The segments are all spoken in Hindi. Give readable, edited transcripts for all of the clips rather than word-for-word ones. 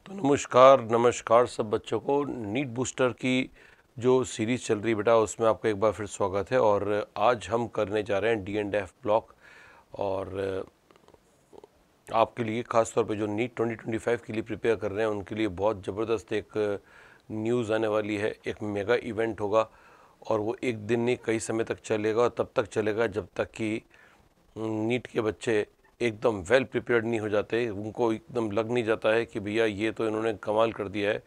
तो नमस्कार नमस्कार सब बच्चों को। नीट बूस्टर की जो सीरीज़ चल रही बेटा उसमें आपका एक बार फिर स्वागत है। और आज हम करने जा रहे हैं डी एंड एफ ब्लॉक। और आपके लिए ख़ास तौर पे जो नीट 2025 के लिए प्रिपेयर कर रहे हैं उनके लिए बहुत ज़बरदस्त एक न्यूज़ आने वाली है। एक मेगा इवेंट होगा और वो एक दिन नहीं कई समय तक चलेगा और तब तक चलेगा जब तक कि नीट के बच्चे एकदम वेल प्रिपेयर्ड नहीं हो जाते, उनको एकदम लग नहीं जाता है कि भैया ये तो इन्होंने कमाल कर दिया है।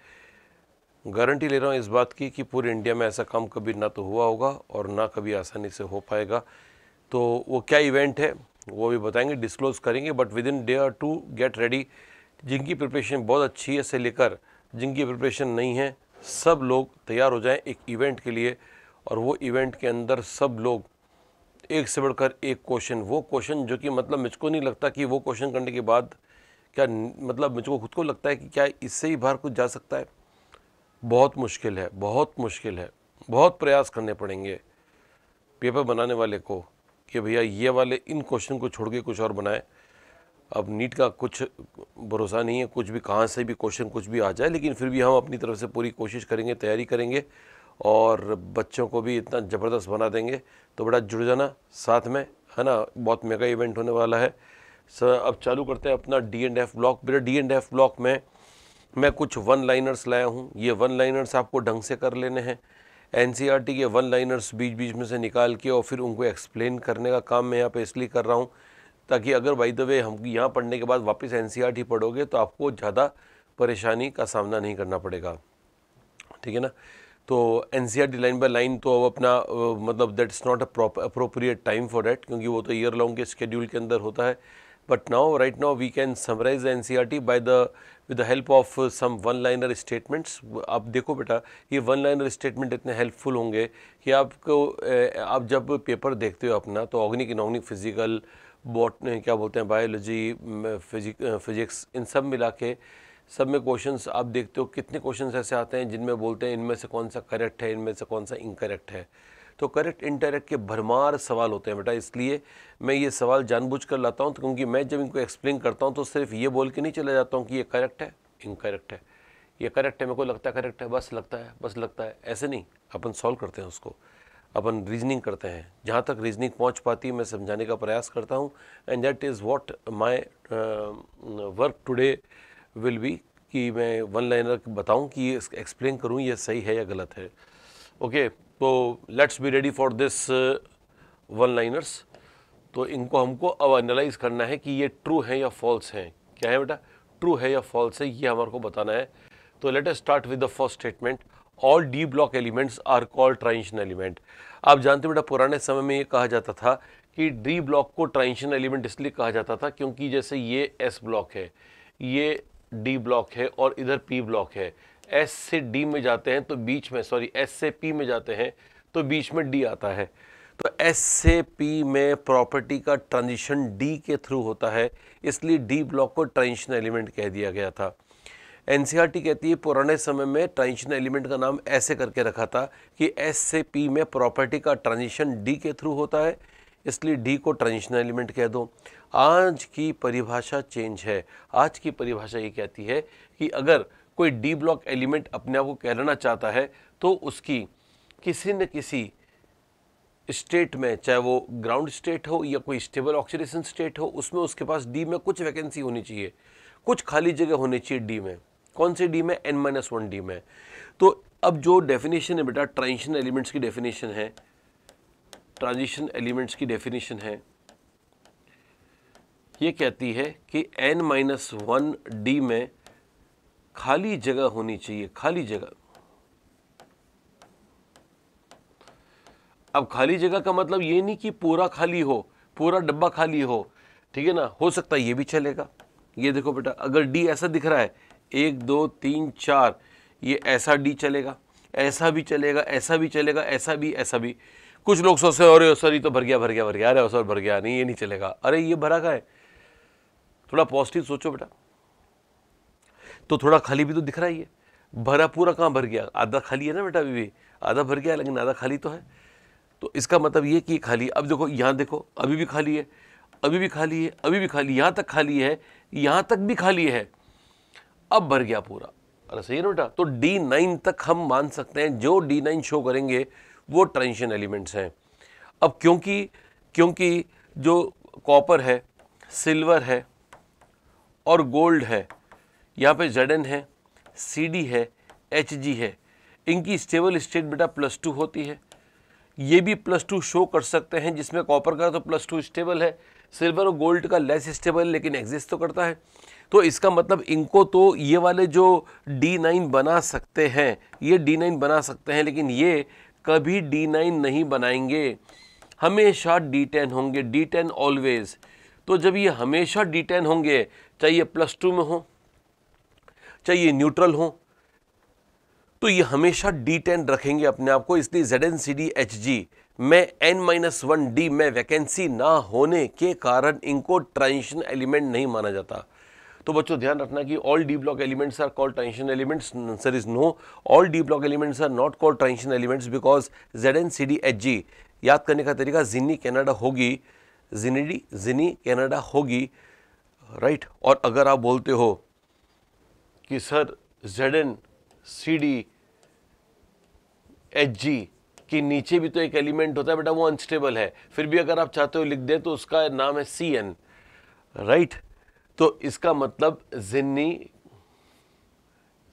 गारंटी ले रहा हूँ इस बात की कि पूरे इंडिया में ऐसा काम कभी ना तो हुआ होगा और ना कभी आसानी से हो पाएगा। तो वो क्या इवेंट है वो भी बताएंगे, डिस्क्लोज़ करेंगे, but within they are to get ready. जिनकी प्रिपरेशन बहुत अच्छी है से लेकर जिनकी प्रिपरेशन नहीं है, सब लोग तैयार हो जाएं एक इवेंट के लिए। और वो इवेंट के अंदर सब लोग एक से बढ़कर एक क्वेश्चन, वो क्वेश्चन जो कि मतलब मुझको नहीं लगता कि वो क्वेश्चन करने के बाद क्या मतलब मुझको खुद को लगता है कि क्या इससे ही बाहर कुछ जा सकता है। बहुत मुश्किल है, बहुत मुश्किल है, बहुत प्रयास करने पड़ेंगे पेपर बनाने वाले को कि भैया ये वाले इन क्वेश्चन को छोड़ के कुछ और बनाए। अब नीट का कुछ भरोसा नहीं है, कुछ भी कहाँ से भी क्वेश्चन कुछ भी आ जाए, लेकिन फिर भी हम अपनी तरफ से पूरी कोशिश करेंगे, तैयारी करेंगे और बच्चों को भी इतना ज़बरदस्त बना देंगे। तो बड़ा जुड़ जाना साथ में, है ना। बहुत मेगा इवेंट होने वाला है सर। अब चालू करते हैं अपना डी एंड एफ ब्लॉक। मेरा डी एंड एफ ब्लॉक में मैं कुछ वन लाइनर्स लाया हूँ। ये वन लाइनर्स आपको ढंग से कर लेने हैं। एनसीईआरटी के वन लाइनर्स बीच बीच में से निकाल के और फिर उनको एक्सप्लेन करने का काम मैं यहाँ पे इसलिए कर रहा हूँ ताकि अगर बाय द वे हम यहाँ पढ़ने के बाद वापस एनसीईआरटी पढ़ोगे तो आपको ज़्यादा परेशानी का सामना नहीं करना पड़ेगा, ठीक है ना। तो एनसीईआरटी लाइन बाय लाइन तो अब अपना मतलब that's not appropriate time for that, क्योंकि वो तो ईयर लॉन्ग के शेड्यूल के अंदर होता है। But now right now we can summarise the NCERT by the with the help of some one liner statements. आप देखो बेटा, ये वन लाइनर स्टेटमेंट इतने हेल्पफुल होंगे कि आपको आप जब पेपर देखते हो अपना तो ऑर्गेनिक इनऑर्गेनिक फिजिकल क्या बोलते हैं बायोलॉजी फिजिक्स, इन सब मिला के सब में क्वेश्चंस आप देखते हो कितने क्वेश्चंस ऐसे आते हैं जिनमें बोलते हैं इनमें से कौन सा करेक्ट है, इनमें से कौन सा इनकरेक्ट है। तो करेक्ट इनकरेक्ट के भरमार सवाल होते हैं बेटा, इसलिए मैं ये सवाल जानबूझकर लाता हूँ। तो क्योंकि मैं जब इनको एक्सप्लेन करता हूँ तो सिर्फ ये बोल के नहीं चला जाता हूँ कि ये करेक्ट है, इनकरेक्ट है, ये करेक्ट है, मेरे को लगता है करेक्ट है, बस लगता है, बस लगता है, ऐसे नहीं। अपन सॉल्व करते हैं उसको, अपन रीजनिंग करते हैं, जहाँ तक रीजनिंग पहुँच पाती है मैं समझाने का प्रयास करता हूँ। And that is what my work today will be, कि मैं वन लाइनर बताऊं कि ये एक्सप्लेन करूं ये सही है या गलत है। ओके, तो let's be ready for this one liners. तो इनको हमको अब एनालाइज करना है कि ये ट्रू है या फॉल्स हैं। क्या है बेटा, ट्रू है या फॉल्स है, ये हमारे को बताना है। तो let us start with the first statement. All d block elements are called transition element. आप जानते हो बेटा, पुराने समय में ये कहा जाता था कि डी ब्लॉक को ट्रांजिशन एलिमेंट इसलिए कहा जाता था क्योंकि जैसे ये एस ब्लॉक है, ये डी ब्लॉक है और इधर पी ब्लॉक है। एस से डी में जाते हैं तो बीच में, सॉरी एस से पी में जाते हैं तो बीच में डी आता है। तो एस से पी में प्रॉपर्टी का ट्रांजिशन डी के थ्रू होता है, इसलिए डी ब्लॉक को ट्रांजिशन एलिमेंट कह दिया गया था। एनसीईआरटी कहती है पुराने समय में ट्रांजिशन एलिमेंट का नाम ऐसे करके रखा था कि एस से पी में प्रॉपर्टी का ट्रांजिशन डी के थ्रू होता है, इसलिए डी को ट्रांजिशन एलिमेंट कह दो। आज की परिभाषा चेंज है। आज की परिभाषा ये कहती है कि अगर कोई डी ब्लॉक एलिमेंट अपने आप को कहलाना चाहता है तो उसकी किसी न किसी स्टेट में, चाहे वो ग्राउंड स्टेट हो या कोई स्टेबल ऑक्सीडेशन स्टेट हो, उसमें उसके पास डी में कुछ वैकेंसी होनी चाहिए, कुछ खाली जगह होनी चाहिए डी में। कौन से डी में, n-1 डी में। तो अब जो डेफिनेशन है बेटा ट्रांजिशन एलिमेंट्स की डेफिनेशन है, ट्रांजिशन एलिमेंट्स की डेफिनेशन है, ये कहती है कि n-1 डी में खाली जगह होनी चाहिए, खाली जगह। अब खाली जगह का मतलब ये नहीं कि पूरा खाली हो, पूरा डब्बा खाली हो, ठीक है ना, हो सकता है ये भी चलेगा। ये देखो बेटा, अगर डी ऐसा दिख रहा है 1 2 3 4, ये ऐसा डी चलेगा, ऐसा भी चलेगा, ऐसा भी चलेगा, ऐसा भी, ऐसा भी। कुछ लोग सोचते हैं अरे सर ये तो भर गया भर गया भर गया, अरे सर भर गया, नहीं ये नहीं चलेगा, अरे ये भरा का है। थोड़ा पॉजिटिव सोचो बेटा, तो थोड़ा खाली भी तो दिख रहा ही है। भरा पूरा कहाँ भर गया, आधा खाली है ना बेटा, अभी भी आधा भर गया लेकिन आधा खाली तो है। तो इसका मतलब ये कि खाली, अब देखो यहाँ देखो, अभी भी खाली है, अभी भी खाली है, अभी भी खाली, यहाँ तक खाली है, यहाँ तक भी खाली है। अब भर गया पूरा। अरे सही है ना बेटा। तो D9 तक हम मान सकते हैं, जो D9 शो करेंगे वो ट्रांजिशन एलिमेंट्स हैं। अब क्योंकि जो कॉपर है, सिल्वर है और गोल्ड है, यहाँ पे Zn है, Cd है, Hg है, इनकी स्टेबल स्टेट बेटा +2 होती है। ये भी +2 शो कर सकते हैं, जिसमें कॉपर का तो +2 स्टेबल है, सिल्वर और गोल्ड का लेस स्टेबल लेकिन एग्जिस्ट तो करता है। तो इसका मतलब इनको तो ये वाले जो D9 बना सकते हैं, ये D9 बना सकते हैं, लेकिन ये कभी D9 नहीं बनाएंगे, हमेशा D10 होंगे, D10 ऑलवेज। तो जब ये हमेशा D10 होंगे, चाहे +2 में हो, चाहे न्यूट्रल हो, तो ये हमेशा D10 रखेंगे अपने आप को। इसलिए ZnCdHg में n-1d में वैकेंसी ना होने के कारण इनको ट्रांजिशन एलिमेंट नहीं माना जाता। तो बच्चों ध्यान रखना कि all d block elements are called transition elements. Answer is no, all d block elements are not called transition elements because ZnCdHg याद करने का तरीका जिनी कनाडा होगी, जिनी कनाडा होगी, राइट। और अगर आप बोलते हो कि सर ZnCdHg कि नीचे भी तो एक एलिमेंट होता है बेटा, वो अनस्टेबल है, फिर भी अगर आप चाहते हो लिख दे तो उसका नाम है Cn, राइट। तो इसका मतलब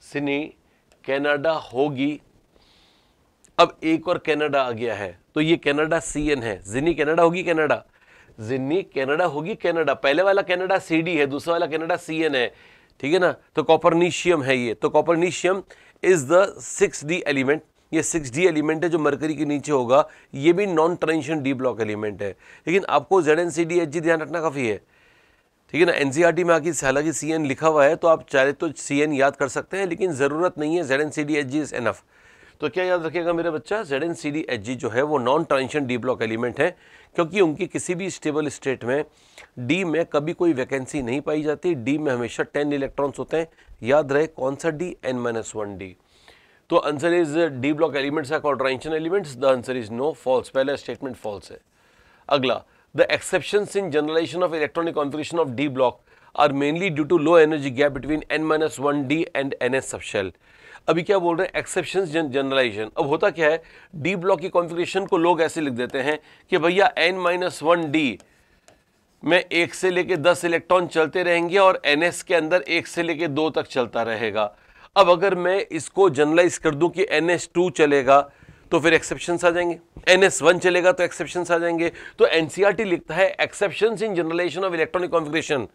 जिनी कनाडा होगी। अब एक और कनाडा आ गया है, तो ये कनाडा Cn है, जिनी कनाडा होगी कनाडा, जिनी कनाडा होगी कनाडा। पहले वाला कनाडा Cd है, दूसरा वाला कनाडा Cn है, ठीक है ना। तो कॉपरनीशियम है ये, तो कॉपरनीशियम इज द 6d एलिमेंट। ये 6d एलिमेंट है जो मरकरी के नीचे होगा, ये भी non transition D block element है। लेकिन आपको ZnCdHg ध्यान रखना काफ़ी है, ठीक है ना। एनसीईआरटी में आके हालांकि Cn लिखा हुआ है, तो आप चाहे तो Cn याद कर सकते हैं, लेकिन ज़रूरत नहीं है, ZnCdHg इज एनफ। तो क्या याद रखेगा मेरा बच्चा, ZnCdHg जो है वो non transition D block element है, क्योंकि उनकी किसी भी स्टेबल स्टेट में डी में कभी कोई वैकेंसी नहीं पाई जाती। डी में हमेशा 10 इलेक्ट्रॉन्स होते हैं। याद रहे कौन सा डी, n-1d। तो answer is d block elements are called transition elements. The answer is no, false. पहला स्टेटमेंट फॉल्स है। अगला, the exceptions in generalization of electronic configuration of d block are mainly due to low energy gap between n-1d and ns subshell। अभी क्या बोल रहे हैं, एक्सेप्शंस जनरलाइजेशन। अब होता क्या है, डी ब्लॉक की कॉन्फ़िगरेशन को लोग ऐसे लिख देते हैं कि भैया n-1d में 1 से लेके 10 इलेक्ट्रॉन चलते रहेंगे और ns के अंदर 1 से लेके 2 तक चलता रहेगा। अब अगर मैं इसको जनरलाइज कर दूं कि ns2 चलेगा तो फिर एक्सेप्शंस आ जाएंगे, ns1 चलेगा तो एक्सेप्शंस आ जाएंगे। तो एनसीईआरटी लिखता है exceptions in generalisation of electronic configuration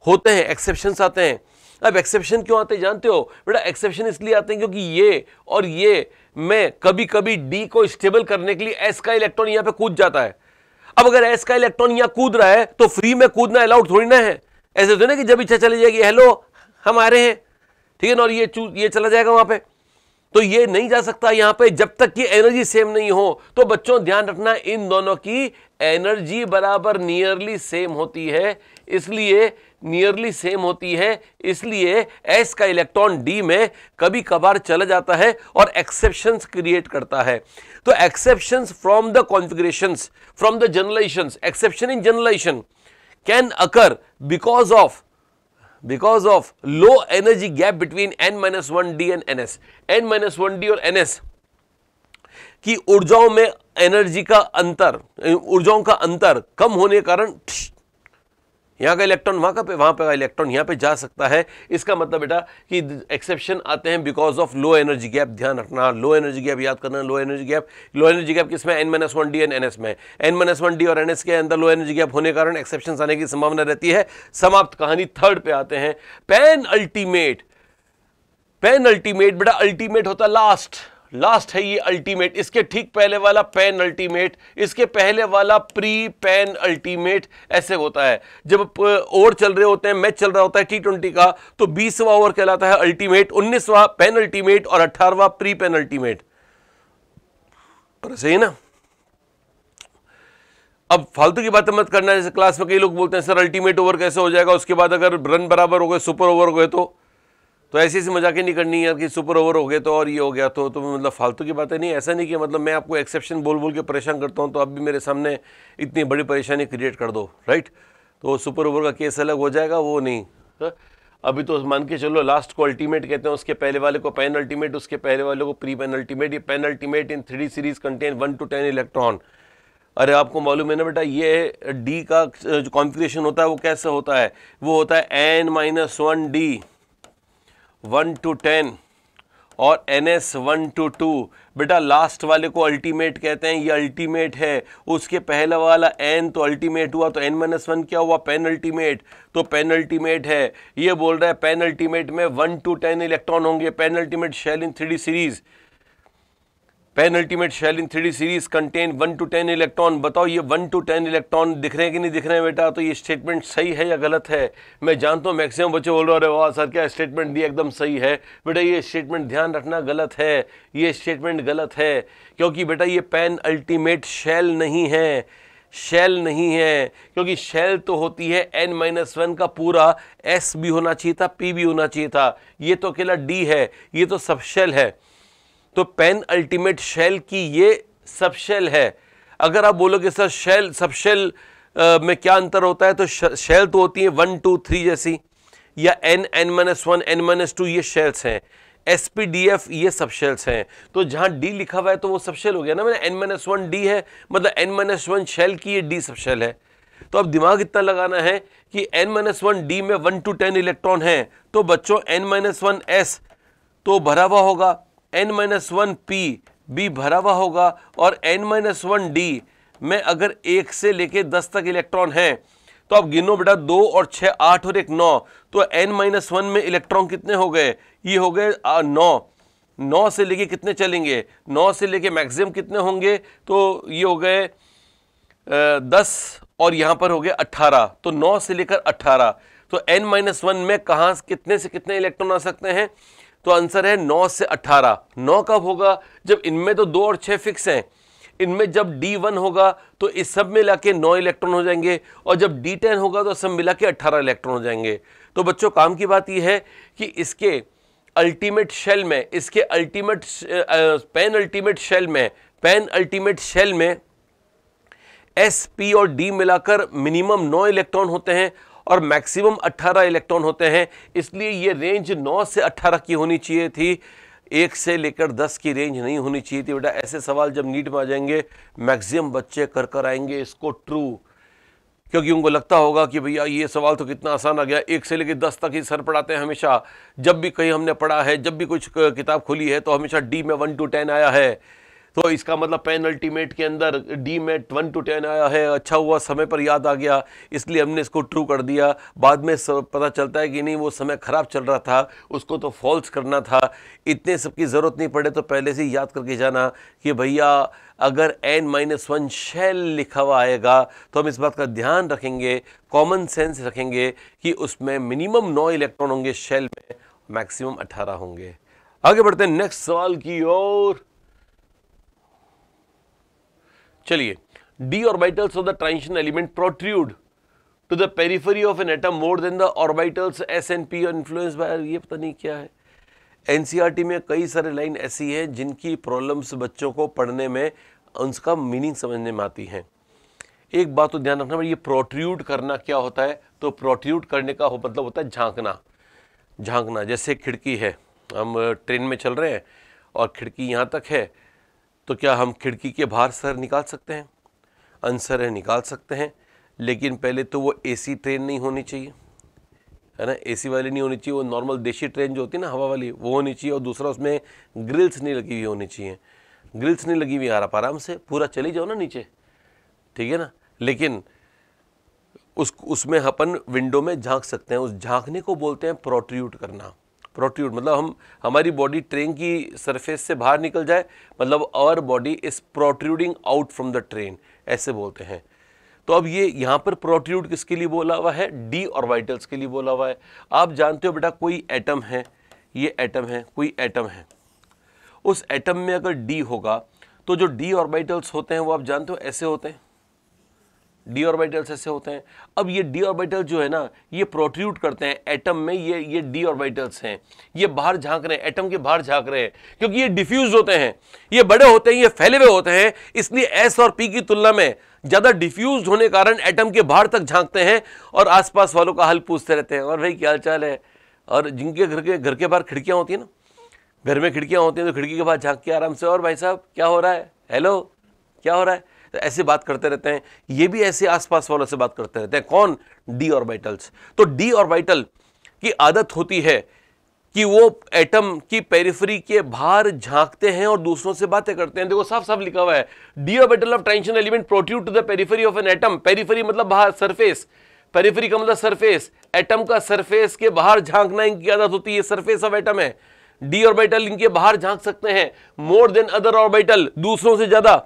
होते हैं, एक्सेप्शंस आते हैं। अब एक्सेप्शन क्यों आते हैं जानते हो बेटा, एक्सेप्शन इसलिए आते हैं क्योंकि ये और ये में कभी कभी डी को स्टेबल करने के लिए एस का इलेक्ट्रॉन यहां पे कूद जाता है। अब अगर एस का इलेक्ट्रॉन यहां कूद रहा है तो फ्री में कूदना अलाउड थोड़ी ना है। ऐसे होता है ना कि जब इच्छा चली जाएगी हेलो हम आ रहे हैं, ठीक है ना, और ये चला जाएगा वहां पे, तो ये नहीं जा सकता यहां पे जब तक कि एनर्जी सेम नहीं हो। तो बच्चों ध्यान रखना, इन दोनों की एनर्जी बराबर नियरली सेम होती है, इसलिए नियरली सेम होती है, इसलिए एस का इलेक्ट्रॉन डी में कभी कभार चला जाता है और एक्सेप्शंस क्रिएट करता है। तो exceptions from the configurations, from the generalisations, exception in generalisation can occur because of low energy gap between n-1d and ns। n-1d और ns की ऊर्जाओं में एनर्जी का अंतर, ऊर्जाओं का अंतर कम होने के कारण यहां का इलेक्ट्रॉन वहां का इलेक्ट्रॉन यहां पे जा सकता है। इसका मतलब बेटा कि एक्सेप्शन आते हैं because of low energy gap. ध्यान रखना, लो एनर्जी गैप याद करना। लो एनर्जी गैप किसमें, n-1d एंड ns में। n-1d और ns के अंदर लो एनर्जी गैप होने के कारण एक्सेप्शन आने की संभावना रहती है। समाप्त कहानी थर्ड पे आते हैं, पेन अल्टीमेट बेटा, अल्टीमेट होता लास्ट है ये अल्टीमेट। इसके ठीक पहले वाला पेन अल्टीमेट, इसके पहले वाला प्री पेन अल्टीमेट। ऐसे होता है जब ओवर चल रहे होते हैं, मैच चल रहा होता है T20 का, तो 20वां ओवर कहलाता है अल्टीमेट, 19वां पेन अल्टीमेट और 18वां प्री पेन अल्टीमेट। सही है ना। अब फालतू की बातें मत करना। जैसे क्लास में कई लोग बोलते हैं सर अल्टीमेट ओवर कैसे हो जाएगा, उसके बाद अगर रन बराबर हो गए, सुपर ओवर हो गए, तो ऐसी मजाक ही नहीं करनी है कि सुपर ओवर हो गए तो और ये हो गया तो मतलब फालतू की बातें नहीं। ऐसा नहीं कि मतलब मैं आपको एक्सेप्शन बोल के परेशान करता हूँ तो अब भी मेरे सामने इतनी बड़ी परेशानी क्रिएट कर दो, राइट। तो सुपर ओवर का केस अलग हो जाएगा, वो नहीं। अभी तो मान के चलो लास्ट को अल्टीमेट कहते हैं, उसके पहले वाले को पेन अल्टीमेट, उसके पहले वाले को प्री पेन अल्टीमेट। ये penultimate in 3D series contain 1 to 10 electron. अरे आपको मालूम है ना बेटा, ये डी का जो कॉन्फ़िगरेशन होता है वो कैसे होता है, वो होता है n-1d 1 to 10 और ns 1 to 2। बेटा लास्ट वाले को अल्टीमेट कहते हैं, ये अल्टीमेट है। उसके पहला वाला n तो अल्टीमेट हुआ, तो n-1 क्या हुआ, पेन अल्टीमेट, तो पेन अल्टीमेट है। ये बोल रहा है पेन अल्टीमेट में 1 to 10 इलेक्ट्रॉन होंगे। Penultimate shell in 3D series, penultimate shell in 3D series contain 1 to 10 electron. बताओ ये 1 to 10 इलेक्ट्रॉन दिख रहे हैं कि नहीं दिख रहे हैं बेटा? तो ये स्टेटमेंट सही है या गलत है? मैं जानता हूँ मैक्सिमम बच्चे बोल रहे हो, वाह सर क्या स्टेटमेंट दिया, एकदम सही है। बेटा ये स्टेटमेंट ध्यान रखना गलत है, ये स्टेटमेंट गलत है, क्योंकि बेटा ये पेन अल्टीमेट शेल नहीं है, शेल नहीं है, क्योंकि शेल तो होती है n-1 का पूरा, s भी होना चाहिए था, p भी होना चाहिए था। ये तो अकेला d है, ये तो सब शेल है। तो पेन अल्टीमेट शेल की ये सब शेल है। अगर आप बोलोगे सर शेल सब शेल में क्या अंतर होता है, तो शेल तो होती है 1 2 3 जैसी, या n-1 n-2 ये शेल्स हैं, sp-df ये सब शेल्स हैं। तो जहां d लिखा हुआ है तो वो सब शेल हो गया ना, मैंने n-1 d है, मतलब n-1 शेल की ये d सब शेल है। तो अब दिमाग इतना लगाना है कि n-1 d में 1 to 10 इलेक्ट्रॉन है, तो बच्चों n-1 s तो भरा हुआ होगा, n-1 p भी भरा हुआ होगा, और n-1 d में अगर 1 से लेके 10 तक इलेक्ट्रॉन है, तो अब गिनो बेटा 2 और 6 8 और 1 9, तो n-1 में इलेक्ट्रॉन कितने हो गए, ये हो गए 9। 9 से लेके कितने चलेंगे, 9 से लेके मैक्सिमम कितने होंगे, तो ये हो गए 10 और यहाँ पर हो गए 18, तो 9 से लेकर 18। तो n-1 में कहाँ कितने से कितने इलेक्ट्रॉन आ सकते हैं, तो आंसर है 9 से 18। 9 कब होगा, जब इनमें तो 2 और 6 फिक्स हैं, इनमें जब D1 होगा तो इस सब में मिला के 9 इलेक्ट्रॉन हो जाएंगे, और जब D10 होगा तो सब मिला के 18 इलेक्ट्रॉन हो जाएंगे। तो बच्चों काम की बात यह है कि इसके अल्टीमेट शेल में, इसके अल्टीमेट पेन अल्टीमेट शेल में S, P और D मिलाकर मिनिमम 9 इलेक्ट्रॉन होते हैं और मैक्सिमम 18 इलेक्ट्रॉन होते हैं। इसलिए ये रेंज 9 से 18 की होनी चाहिए थी, 1 से लेकर 10 की रेंज नहीं होनी चाहिए थी। बेटा ऐसे सवाल जब नीट में आ जाएंगे, मैक्सिमम बच्चे कर आएंगे इसको ट्रू, क्योंकि उनको लगता होगा कि भैया ये सवाल तो कितना आसान आ गया, 1 से लेकर 10 तक ही सर पढ़ाते हैं हमेशा। जब भी कहीं हमने पढ़ा है, जब भी कुछ किताब खुली है, तो हमेशा D में 1 to 10 आया है, तो इसका मतलब पेन अल्टीमेट के अंदर D में 1 to 10 आया है। अच्छा हुआ समय पर याद आ गया, इसलिए हमने इसको ट्रू कर दिया। बाद में पता चलता है कि नहीं, वो समय ख़राब चल रहा था, उसको तो फॉल्स करना था। इतने सब की ज़रूरत नहीं पड़े तो पहले से याद करके जाना कि भैया अगर n-1 शेल लिखा हुआ आएगा तो हम इस बात का ध्यान रखेंगे, कॉमन सेंस रखेंगे कि उसमें मिनिमम 9 इलेक्ट्रॉन होंगे शेल में, मैक्सिमम 18 होंगे। आगे बढ़ते हैं नेक्स्ट सवाल की ओर। चलिए, d orbitals of the transition element protrude to the periphery of an atom more than the orbitals s and p are influenced by, ये पता नहीं क्या है। NCERT में कई सारे लाइन ऐसी हैं जिनकी प्रॉब्लम्स बच्चों को पढ़ने में उनका मीनिंग समझने में आती हैं। एक बात तो ध्यान रखना, ये प्रोट्रूड करना क्या होता है, तो प्रोट्रूड करने का मतलब होता है झांकना। झांकना जैसे खिड़की है, हम ट्रेन में चल रहे हैं और खिड़की यहाँ तक है, तो क्या हम खिड़की के बाहर सर निकाल सकते हैं? आंसर है निकाल सकते हैं, लेकिन पहले तो वो AC ट्रेन नहीं होनी चाहिए, है ना, AC वाली नहीं होनी चाहिए, वो नॉर्मल देशी ट्रेन जो होती है ना हवा वाली, वो होनी चाहिए। और दूसरा उसमें ग्रिल्स नहीं लगी हुई होनी चाहिए। ग्रिल्स नहीं लगी हुई, आप आराम से पूरा चली जाओ ना नीचे, ठीक है ना, लेकिन उसमें अपन विंडो में झांक सकते हैं। उस झांकने को बोलते हैं प्रोट्रूड करना। प्रोट्रूड मतलब हमारी बॉडी ट्रेन की सरफेस से बाहर निकल जाए, मतलब our body is protruding out from the train, ऐसे बोलते हैं। तो अब ये यहाँ पर प्रोट्रूड किसके लिए बोला हुआ है? D ऑर्बिटल्स के लिए बोला हुआ है। आप जानते हो बेटा, कोई एटम है, ये एटम है, कोई एटम है, उस एटम में अगर D होगा तो जो D ऑर्बिटल्स होते हैं वो आप जानते हो ऐसे होते हैं, D ऑर्बिटल्स ऐसे होते हैं। अब ये D ऑर्बिटल जो है ना, ये प्रोट्रूड करते हैं एटम में, ये D ऑर्बिटल्स हैं, ये बाहर झांक रहे हैं, एटम के बाहर झांक रहे हैं, क्योंकि ये डिफ्यूज होते हैं, ये बड़े होते हैं, ये फैले हुए होते हैं, इसलिए S और P की तुलना में ज्यादा डिफ्यूज होने कारण एटम के बाहर तक झांकते हैं और आसपास वालों का हाल पूछते रहते हैं, और भाई क्या हाल चाल है, और जिनके घर के बाहर खिड़कियां होती है ना, घर में खिड़कियां होती हैं, तो खिड़की के बाहर झांक के आराम से, और भाई साहब क्या हो रहा है, हेलो क्या हो रहा है, तो ऐसे बात करते रहते हैं। ये भी ऐसे आसपास वालों से बात करते रहते हैं। कौन? D orbitals. तो डी ऑर्बिटल की आदत होती है कि वो एटम की पेरिफेरी के बाहर झांकते हैं और दूसरों से बातें करते हैं। देखो साफ साफ लिखा हुआ है, d orbital of transition element protrude to the periphery of an atom. Periphery मतलब बाहर, सरफेस, पेरिफेरी का मतलब सरफेस, एटम का सरफेस के बाहर झांकना इनकी आदत होती है, सरफेस ऑफ एटम है। डी ऑर्बिटल इनके बाहर झांक सकते हैं मोर देन अदर ऑर्बिटल, दूसरों से ज्यादा।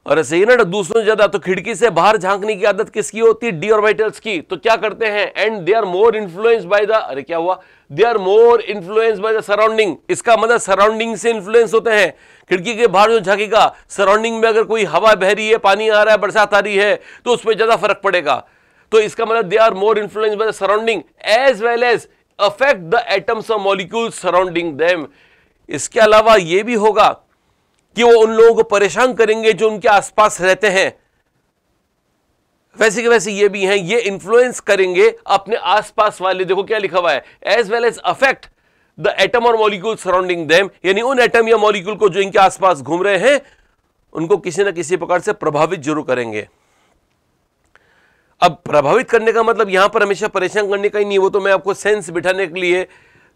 और ऐसे ही ना, दूसरों से ज्यादा। तो खिड़की से बाहर झांकने की आदत किसकी होती है? डी ऑर्बिटल्स की। तो क्या करते हैं? And they are more influenced by the, अरे क्या हुआ, they are more influenced by the surrounding. इसका मतलब सराउंडिंग से इन्फ्लुएंस होते हैं। खिड़की के बाहर जो झांकेगा, सराउंडिंग में अगर कोई हवा बह रही है, पानी आ रहा है, बरसात आ रही है, तो उस पर ज्यादा फर्क पड़ेगा। तो इसका मतलब they are more influenced by the surrounding as well as affect the atoms और मॉलिक्यूल्स सराउंडिंग देम। इसके अलावा यह भी होगा कि वो उन लोगों को परेशान करेंगे जो उनके आसपास रहते हैं। वैसे के वैसे ये भी हैं, ये इन्फ्लुएंस करेंगे अपने आसपास वाले। देखो क्या लिखा हुआ है, as well as affect the atom और मॉलिक्यूल सराउंडिंग देम, यानी उन एटम या मॉलिक्यूल को जो इनके आसपास घूम रहे हैं, उनको किसी ना किसी प्रकार से प्रभावित जरूर करेंगे। अब प्रभावित करने का मतलब यहां पर हमेशा परेशान करने का ही नहीं, वो तो मैं आपको सेंस बिठाने के लिए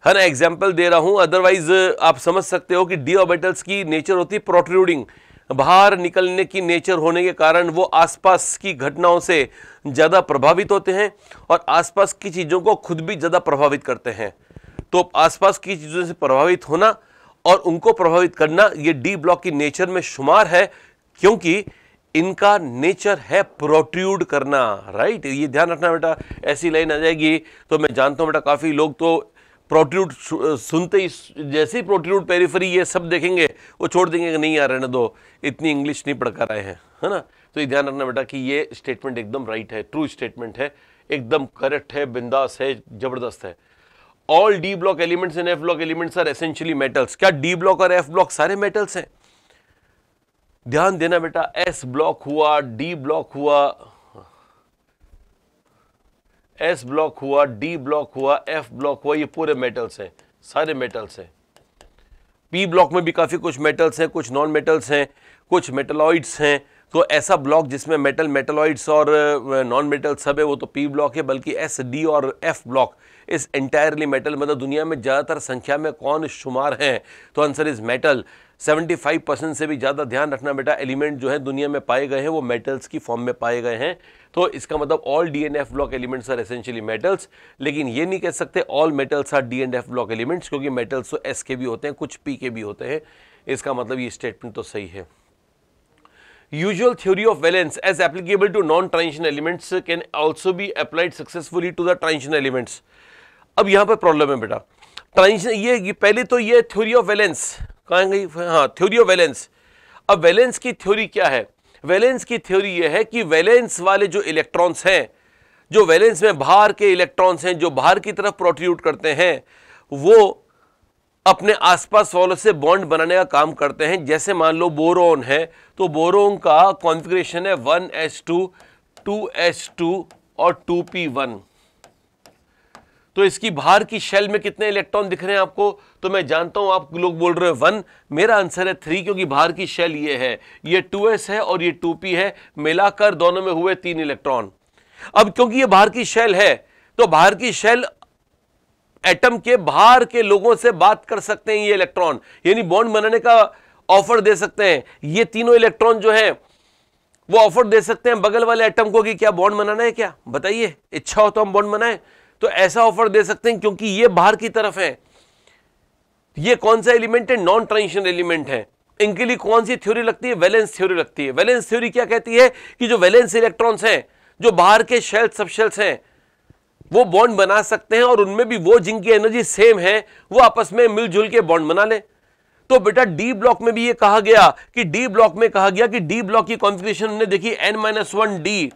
है ना एग्जाम्पल दे रहा हूं। अदरवाइज आप समझ सकते हो कि डी ऑर्बिटल्स की नेचर होती है प्रोट्रूडिंग, बाहर निकलने की नेचर होने के कारण वो आसपास की घटनाओं से ज्यादा प्रभावित होते हैं और आसपास की चीजों को खुद भी ज्यादा प्रभावित करते हैं। तो आसपास की चीजों से प्रभावित होना और उनको प्रभावित करना, ये डी ब्लॉक की नेचर में शुमार है, क्योंकि इनका नेचर है प्रोट्रूड करना। राइट, ये ध्यान रखना बेटा। ऐसी लाइन आ जाएगी तो मैं जानता हूं बेटा काफी लोग तो प्रोट्रूड सुनते ही, जैसे ही प्रोट्रूड, पेरिफेरी, ये सब देखेंगे वो छोड़ देंगे कि नहीं यार रहने दो, इतनी इंग्लिश नहीं पढ़ कर आए हैं, है ना। तो ये ध्यान रखना बेटा कि ये स्टेटमेंट एकदम राइट है, ट्रू स्टेटमेंट है, एकदम करेक्ट है, बिंदास है, जबरदस्त है। All d block elements and f block elements are essentially metals. क्या डी ब्लॉक और एफ ब्लॉक सारे मेटल्स हैं? ध्यान देना बेटा, एस ब्लॉक हुआ, डी ब्लॉक हुआ, एस ब्लॉक हुआ, डी ब्लॉक हुआ, एफ ब्लॉक हुआ, ये पूरे मेटल्स हैं, सारे मेटल्स हैं। पी ब्लॉक में भी काफी कुछ मेटल्स हैं, कुछ नॉन मेटल्स हैं, कुछ मेटलॉइड्स हैं। तो ऐसा ब्लॉक जिसमें मेटल, मेटलॉइड्स और नॉन मेटल सब है, वो तो पी ब्लॉक है। बल्कि एस, डी और एफ ब्लॉक इस एंटायरली मेटल। मतलब दुनिया में ज्यादातर संख्या में कौन शुमार हैं? तो आंसर इज मेटल। 75% से भी ज्यादा, ध्यान रखना बेटा, एलिमेंट जो है दुनिया में पाए गए हैं वो मेटल्स की फॉर्म में पाए गए हैं। तो इसका मतलब all d and f block elements are essentially metals. लेकिन ये नहीं कह सकते all metals are d and f block elements, क्योंकि मेटल्स तो एस के भी होते हैं, कुछ पी के भी होते हैं। इसका मतलब ये स्टेटमेंट तो सही है। Usual theory of valence as applicable to non-transition elements can also be applied successfully to the transition elements. अब यहां पर प्रॉब्लम है बेटा, ट्रांजिशन, ये पहले तो ये थ्योरी ऑफ वैलेंस कहाँ गई? हाँ, थ्योरी ऑफ वैलेंस। अब वैलेंस की थ्योरी क्या है? वैलेंस की थ्योरी ये है कि वैलेंस वाले जो इलेक्ट्रॉन्स हैं, जो वैलेंस में बाहर के इलेक्ट्रॉन्स हैं, जो बाहर की तरफ प्रोट्रूड करते हैं, वो अपने आसपास वालों से बॉन्ड बनाने का काम करते हैं। जैसे मान लो बोरोन है, तो बोरोन का कॉन्फ़िगरेशन है 1s2, 2s2 और 2p1। तो इसकी बाहर की शेल में कितने इलेक्ट्रॉन दिख रहे हैं आपको? तो मैं जानता हूं आप लोग बोल रहे हो 1, मेरा आंसर है 3, क्योंकि बाहर की शेल ये है, ये 2s है और ये 2p है, मिलाकर दोनों में हुए 3 इलेक्ट्रॉन। अब क्योंकि ये बाहर की शेल है, तो बाहर की शेल एटम के बाहर के लोगों से बात कर सकते हैं ये इलेक्ट्रॉन, यानी बॉन्ड बनाने का ऑफर दे सकते हैं। ये तीनों इलेक्ट्रॉन जो है वो ऑफर दे सकते हैं बगल वाले एटम को कि क्या बॉन्ड बनाना है, क्या बताइए, इच्छा हो तो हम बॉन्ड बनाएं। तो ऐसा ऑफर दे सकते हैं, क्योंकि ये बाहर की तरफ है। ये कौन सा एलिमेंट है? नॉन ट्रांजिशन एलिमेंट है। इनके लिए कौन सी थ्योरी लगती है? वैलेंस थ्योरी लगती है। वैलेंस थ्योरी क्या कहती है कि जो वैलेंस इलेक्ट्रॉन्स हैं, जो बाहर के शेल, सबशेल्स हैं, वो बॉन्ड बना सकते हैं, और उनमें भी वो जिनकी एनर्जी सेम है वो आपस में मिलजुल के बॉन्ड बना ले। तो बेटा डी ब्लॉक में भी ये कहा गया कि डी ब्लॉक की कॉन्फ़िगरेशन हमने देखी n-1d,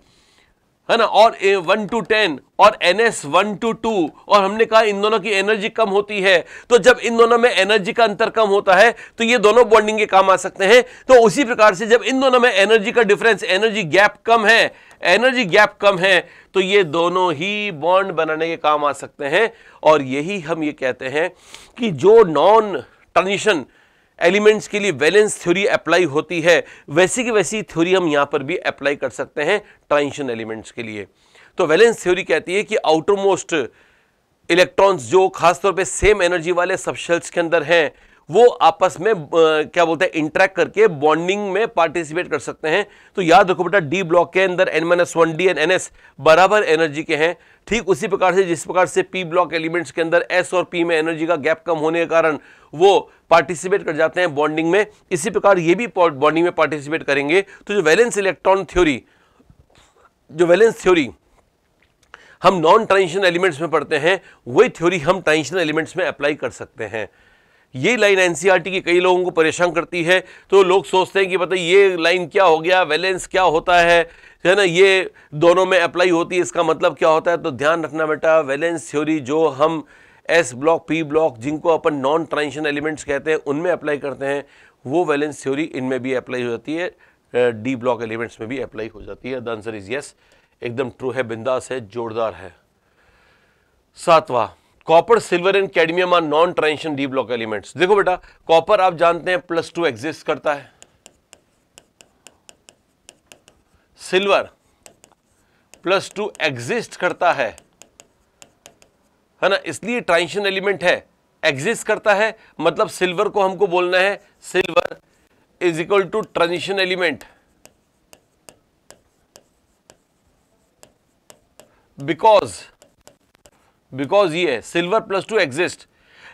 है ना, और 1 to 10 और NS 1 to 2, और हमने कहा इन दोनों की एनर्जी कम होती है। तो जब इन दोनों में एनर्जी का अंतर कम होता है तो ये दोनों बॉन्डिंग के काम आ सकते हैं। तो उसी प्रकार से जब इन दोनों में एनर्जी का डिफरेंस, एनर्जी गैप कम है, एनर्जी गैप कम है, तो ये दोनों ही बॉन्ड बनाने के काम आ सकते हैं। और यही हम ये कहते हैं कि जो नॉन ट्रांजिशन एलिमेंट्स के लिए वैलेंस थ्योरी अप्लाई होती है, वैसी की वैसी थ्योरी हम यहां पर भी अप्लाई कर सकते हैं ट्रांजिशन एलिमेंट्स के लिए। तो वैलेंस थ्योरी कहती है कि आउटर मोस्ट इलेक्ट्रॉन्स जो खासतौर पे सेम एनर्जी वाले सबशेल्स के अंदर हैं, वो आपस में क्या बोलते हैं, इंटरेक्ट करके बॉन्डिंग में पार्टिसिपेट कर सकते हैं। तो याद रखो बेटा, डी ब्लॉक के अंदर N-1D एंड NS बराबर एनर्जी के हैं। ठीक उसी प्रकार से जिस प्रकार से पी ब्लॉक एलिमेंट्स के अंदर S और P में एनर्जी का गैप कम होने के कारण वो पार्टिसिपेट कर जाते हैं बॉन्डिंग में, इसी प्रकार ये भी बॉन्डिंग में पार्टिसिपेट करेंगे। तो जो वैलेंस इलेक्ट्रॉन थ्योरी, जो वैलेंस थ्योरी हम नॉन ट्रांजिशन एलिमेंट्स में पढ़ते हैं, वही थ्योरी हम ट्रांजिशन एलिमेंट्स में अप्लाई कर सकते हैं। ये लाइन एनसीईआरटी की कई लोगों को परेशान करती है। तो लोग सोचते हैं कि पता ये लाइन क्या हो गया, वैलेंस क्या होता है ना, ये दोनों में अप्लाई होती है, इसका मतलब क्या होता है। तो ध्यान रखना बेटा, वैलेंस थ्योरी जो हम एस ब्लॉक, पी ब्लॉक, जिनको अपन नॉन ट्रांजिशन एलिमेंट्स कहते हैं, उनमें अप्लाई करते हैं, वो वैलेंस थ्योरी इनमें भी अप्लाई हो जाती है, डी ब्लॉक एलिमेंट्स में भी अप्लाई हो जाती है। द आंसर इज यस, एकदम ट्रू है, बिंदास है, जोरदार है। 7वां, copper, silver and cadmium are non transition D block elements. देखो बेटा, कॉपर आप जानते हैं +2 एग्जिस्ट करता है, सिल्वर +2 एग्जिस्ट करता है ना, इसलिए ट्रांजिशन एलिमेंट है, एग्जिस्ट करता है, मतलब सिल्वर को हमको बोलना है silver is equal to transition element, because ये सिल्वर +2 एग्जिस्ट।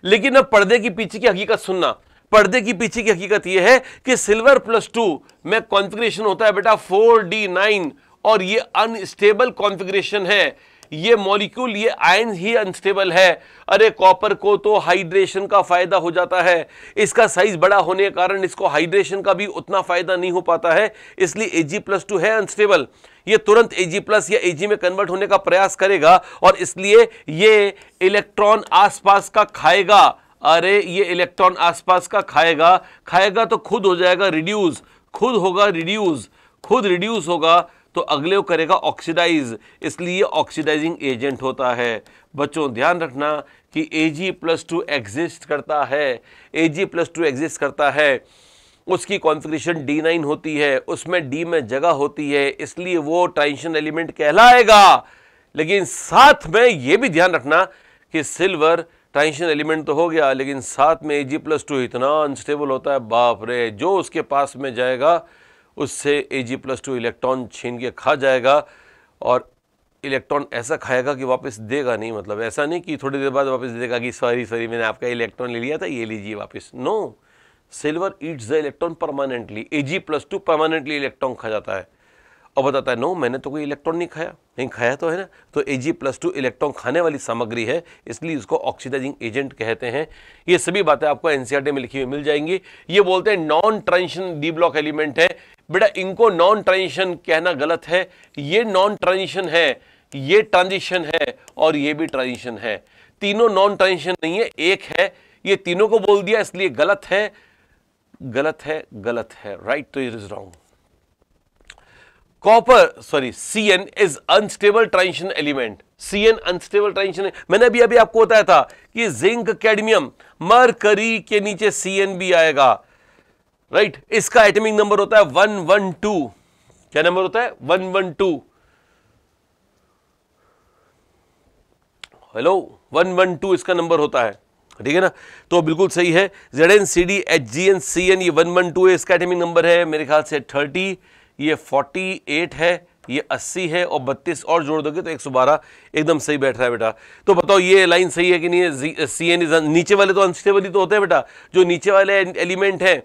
लेकिन अब पर्दे की पीछे की हकीकत सुनना, पर्दे की पीछे की हकीकत यह है कि सिल्वर +2 में कॉन्फ़िगरेशन होता है बेटा 4d9, और ये अनस्टेबल कॉन्फ़िगरेशन है, ये मॉलिक्यूल, ये आयन ही अनस्टेबल है। अरे कॉपर को तो हाइड्रेशन का फायदा हो जाता है, इसका साइज बड़ा होने के कारण इसको हाइड्रेशन का भी उतना फायदा नहीं हो पाता है, इसलिए Ag+2 है अनस्टेबल। ये तुरंत Ag+ या Ag में कन्वर्ट होने का प्रयास करेगा, और इसलिए ये इलेक्ट्रॉन आसपास का खाएगा। अरे ये इलेक्ट्रॉन आसपास का खाएगा तो खुद हो जाएगा रिड्यूस, खुद होगा रिड्यूस, खुद रिड्यूस होगा तो अगले को करेगा ऑक्सीडाइज, इसलिए ऑक्सीडाइजिंग एजेंट होता है। बच्चों ध्यान रखना कि Ag+2 एग्जिस्ट करता है, Ag+2 एग्जिस्ट करता है, उसकी कॉन्फ़िगरेशन D9 होती है, उसमें D में जगह होती है, इसलिए वो ट्रांजिशन एलिमेंट कहलाएगा। लेकिन साथ में ये भी ध्यान रखना कि सिल्वर ट्रांजिशन एलिमेंट तो हो गया, लेकिन साथ में Ag+2 इतना अनस्टेबल होता है, बाप रे, जो उसके पास में जाएगा उससे Ag+2 इलेक्ट्रॉन छीन के खा जाएगा, और इलेक्ट्रॉन ऐसा खाएगा कि वापस देगा नहीं। मतलब ऐसा नहीं कि थोड़ी देर बाद वापस देगा कि सॉरी मैंने आपका इलेक्ट्रॉन ले लिया था, ये लीजिए वापस। No, silver eats the electron permanently, Ag+2 permanently electron खा जाता है, और बताता है नो मैंने तो कोई इलेक्ट्रॉन नहीं खाया, नहीं खाया तो है ना। तो Ag+2 इलेक्ट्रॉन खाने वाली सामग्री है, इसलिए इसको ऑक्सीडाइजिंग एजेंट कहते हैं। ये सभी बातें आपको एनसीईआरटी में लिखी हुई मिल जाएंगी। ये बोलते हैं non transition D block element है। बेटा इनको नॉन ट्रांजिशन कहना गलत है, ये नॉन ट्रांजिशन है, ये ट्रांजिशन है, और ये भी ट्रांजिशन है। तीनों नॉन ट्रांजिशन नहीं है, एक है। ये तीनों को बोल दिया इसलिए गलत है, गलत है, गलत है, राइट। तो it is wrong. Cn is unstable transition element। Cn unstable transition, मैंने अभी आपको बताया था कि जिंक, कैडमियम, मरकरी के नीचे Cn भी आएगा, राइट। इसका एटॉमिक नंबर होता है 112। क्या नंबर होता है? 112। हेलो, 112 इसका नंबर होता है, ठीक है ना। तो बिल्कुल सही है, Zn, Hgn, Cn ये 112 है, इसका एटॉमिक नंबर है मेरे ख्याल से 30, ये 48 है, ये 80 है, और 32 और जोड़ दोगे तो 112, एकदम सही बैठ रहा है बेटा। तो बताओ ये लाइन सही है कि नहीं है? Cn इज, नीचे वाले तो अनस्टेबल ही तो होते हैं बेटा, जो नीचे वाले एलिमेंट है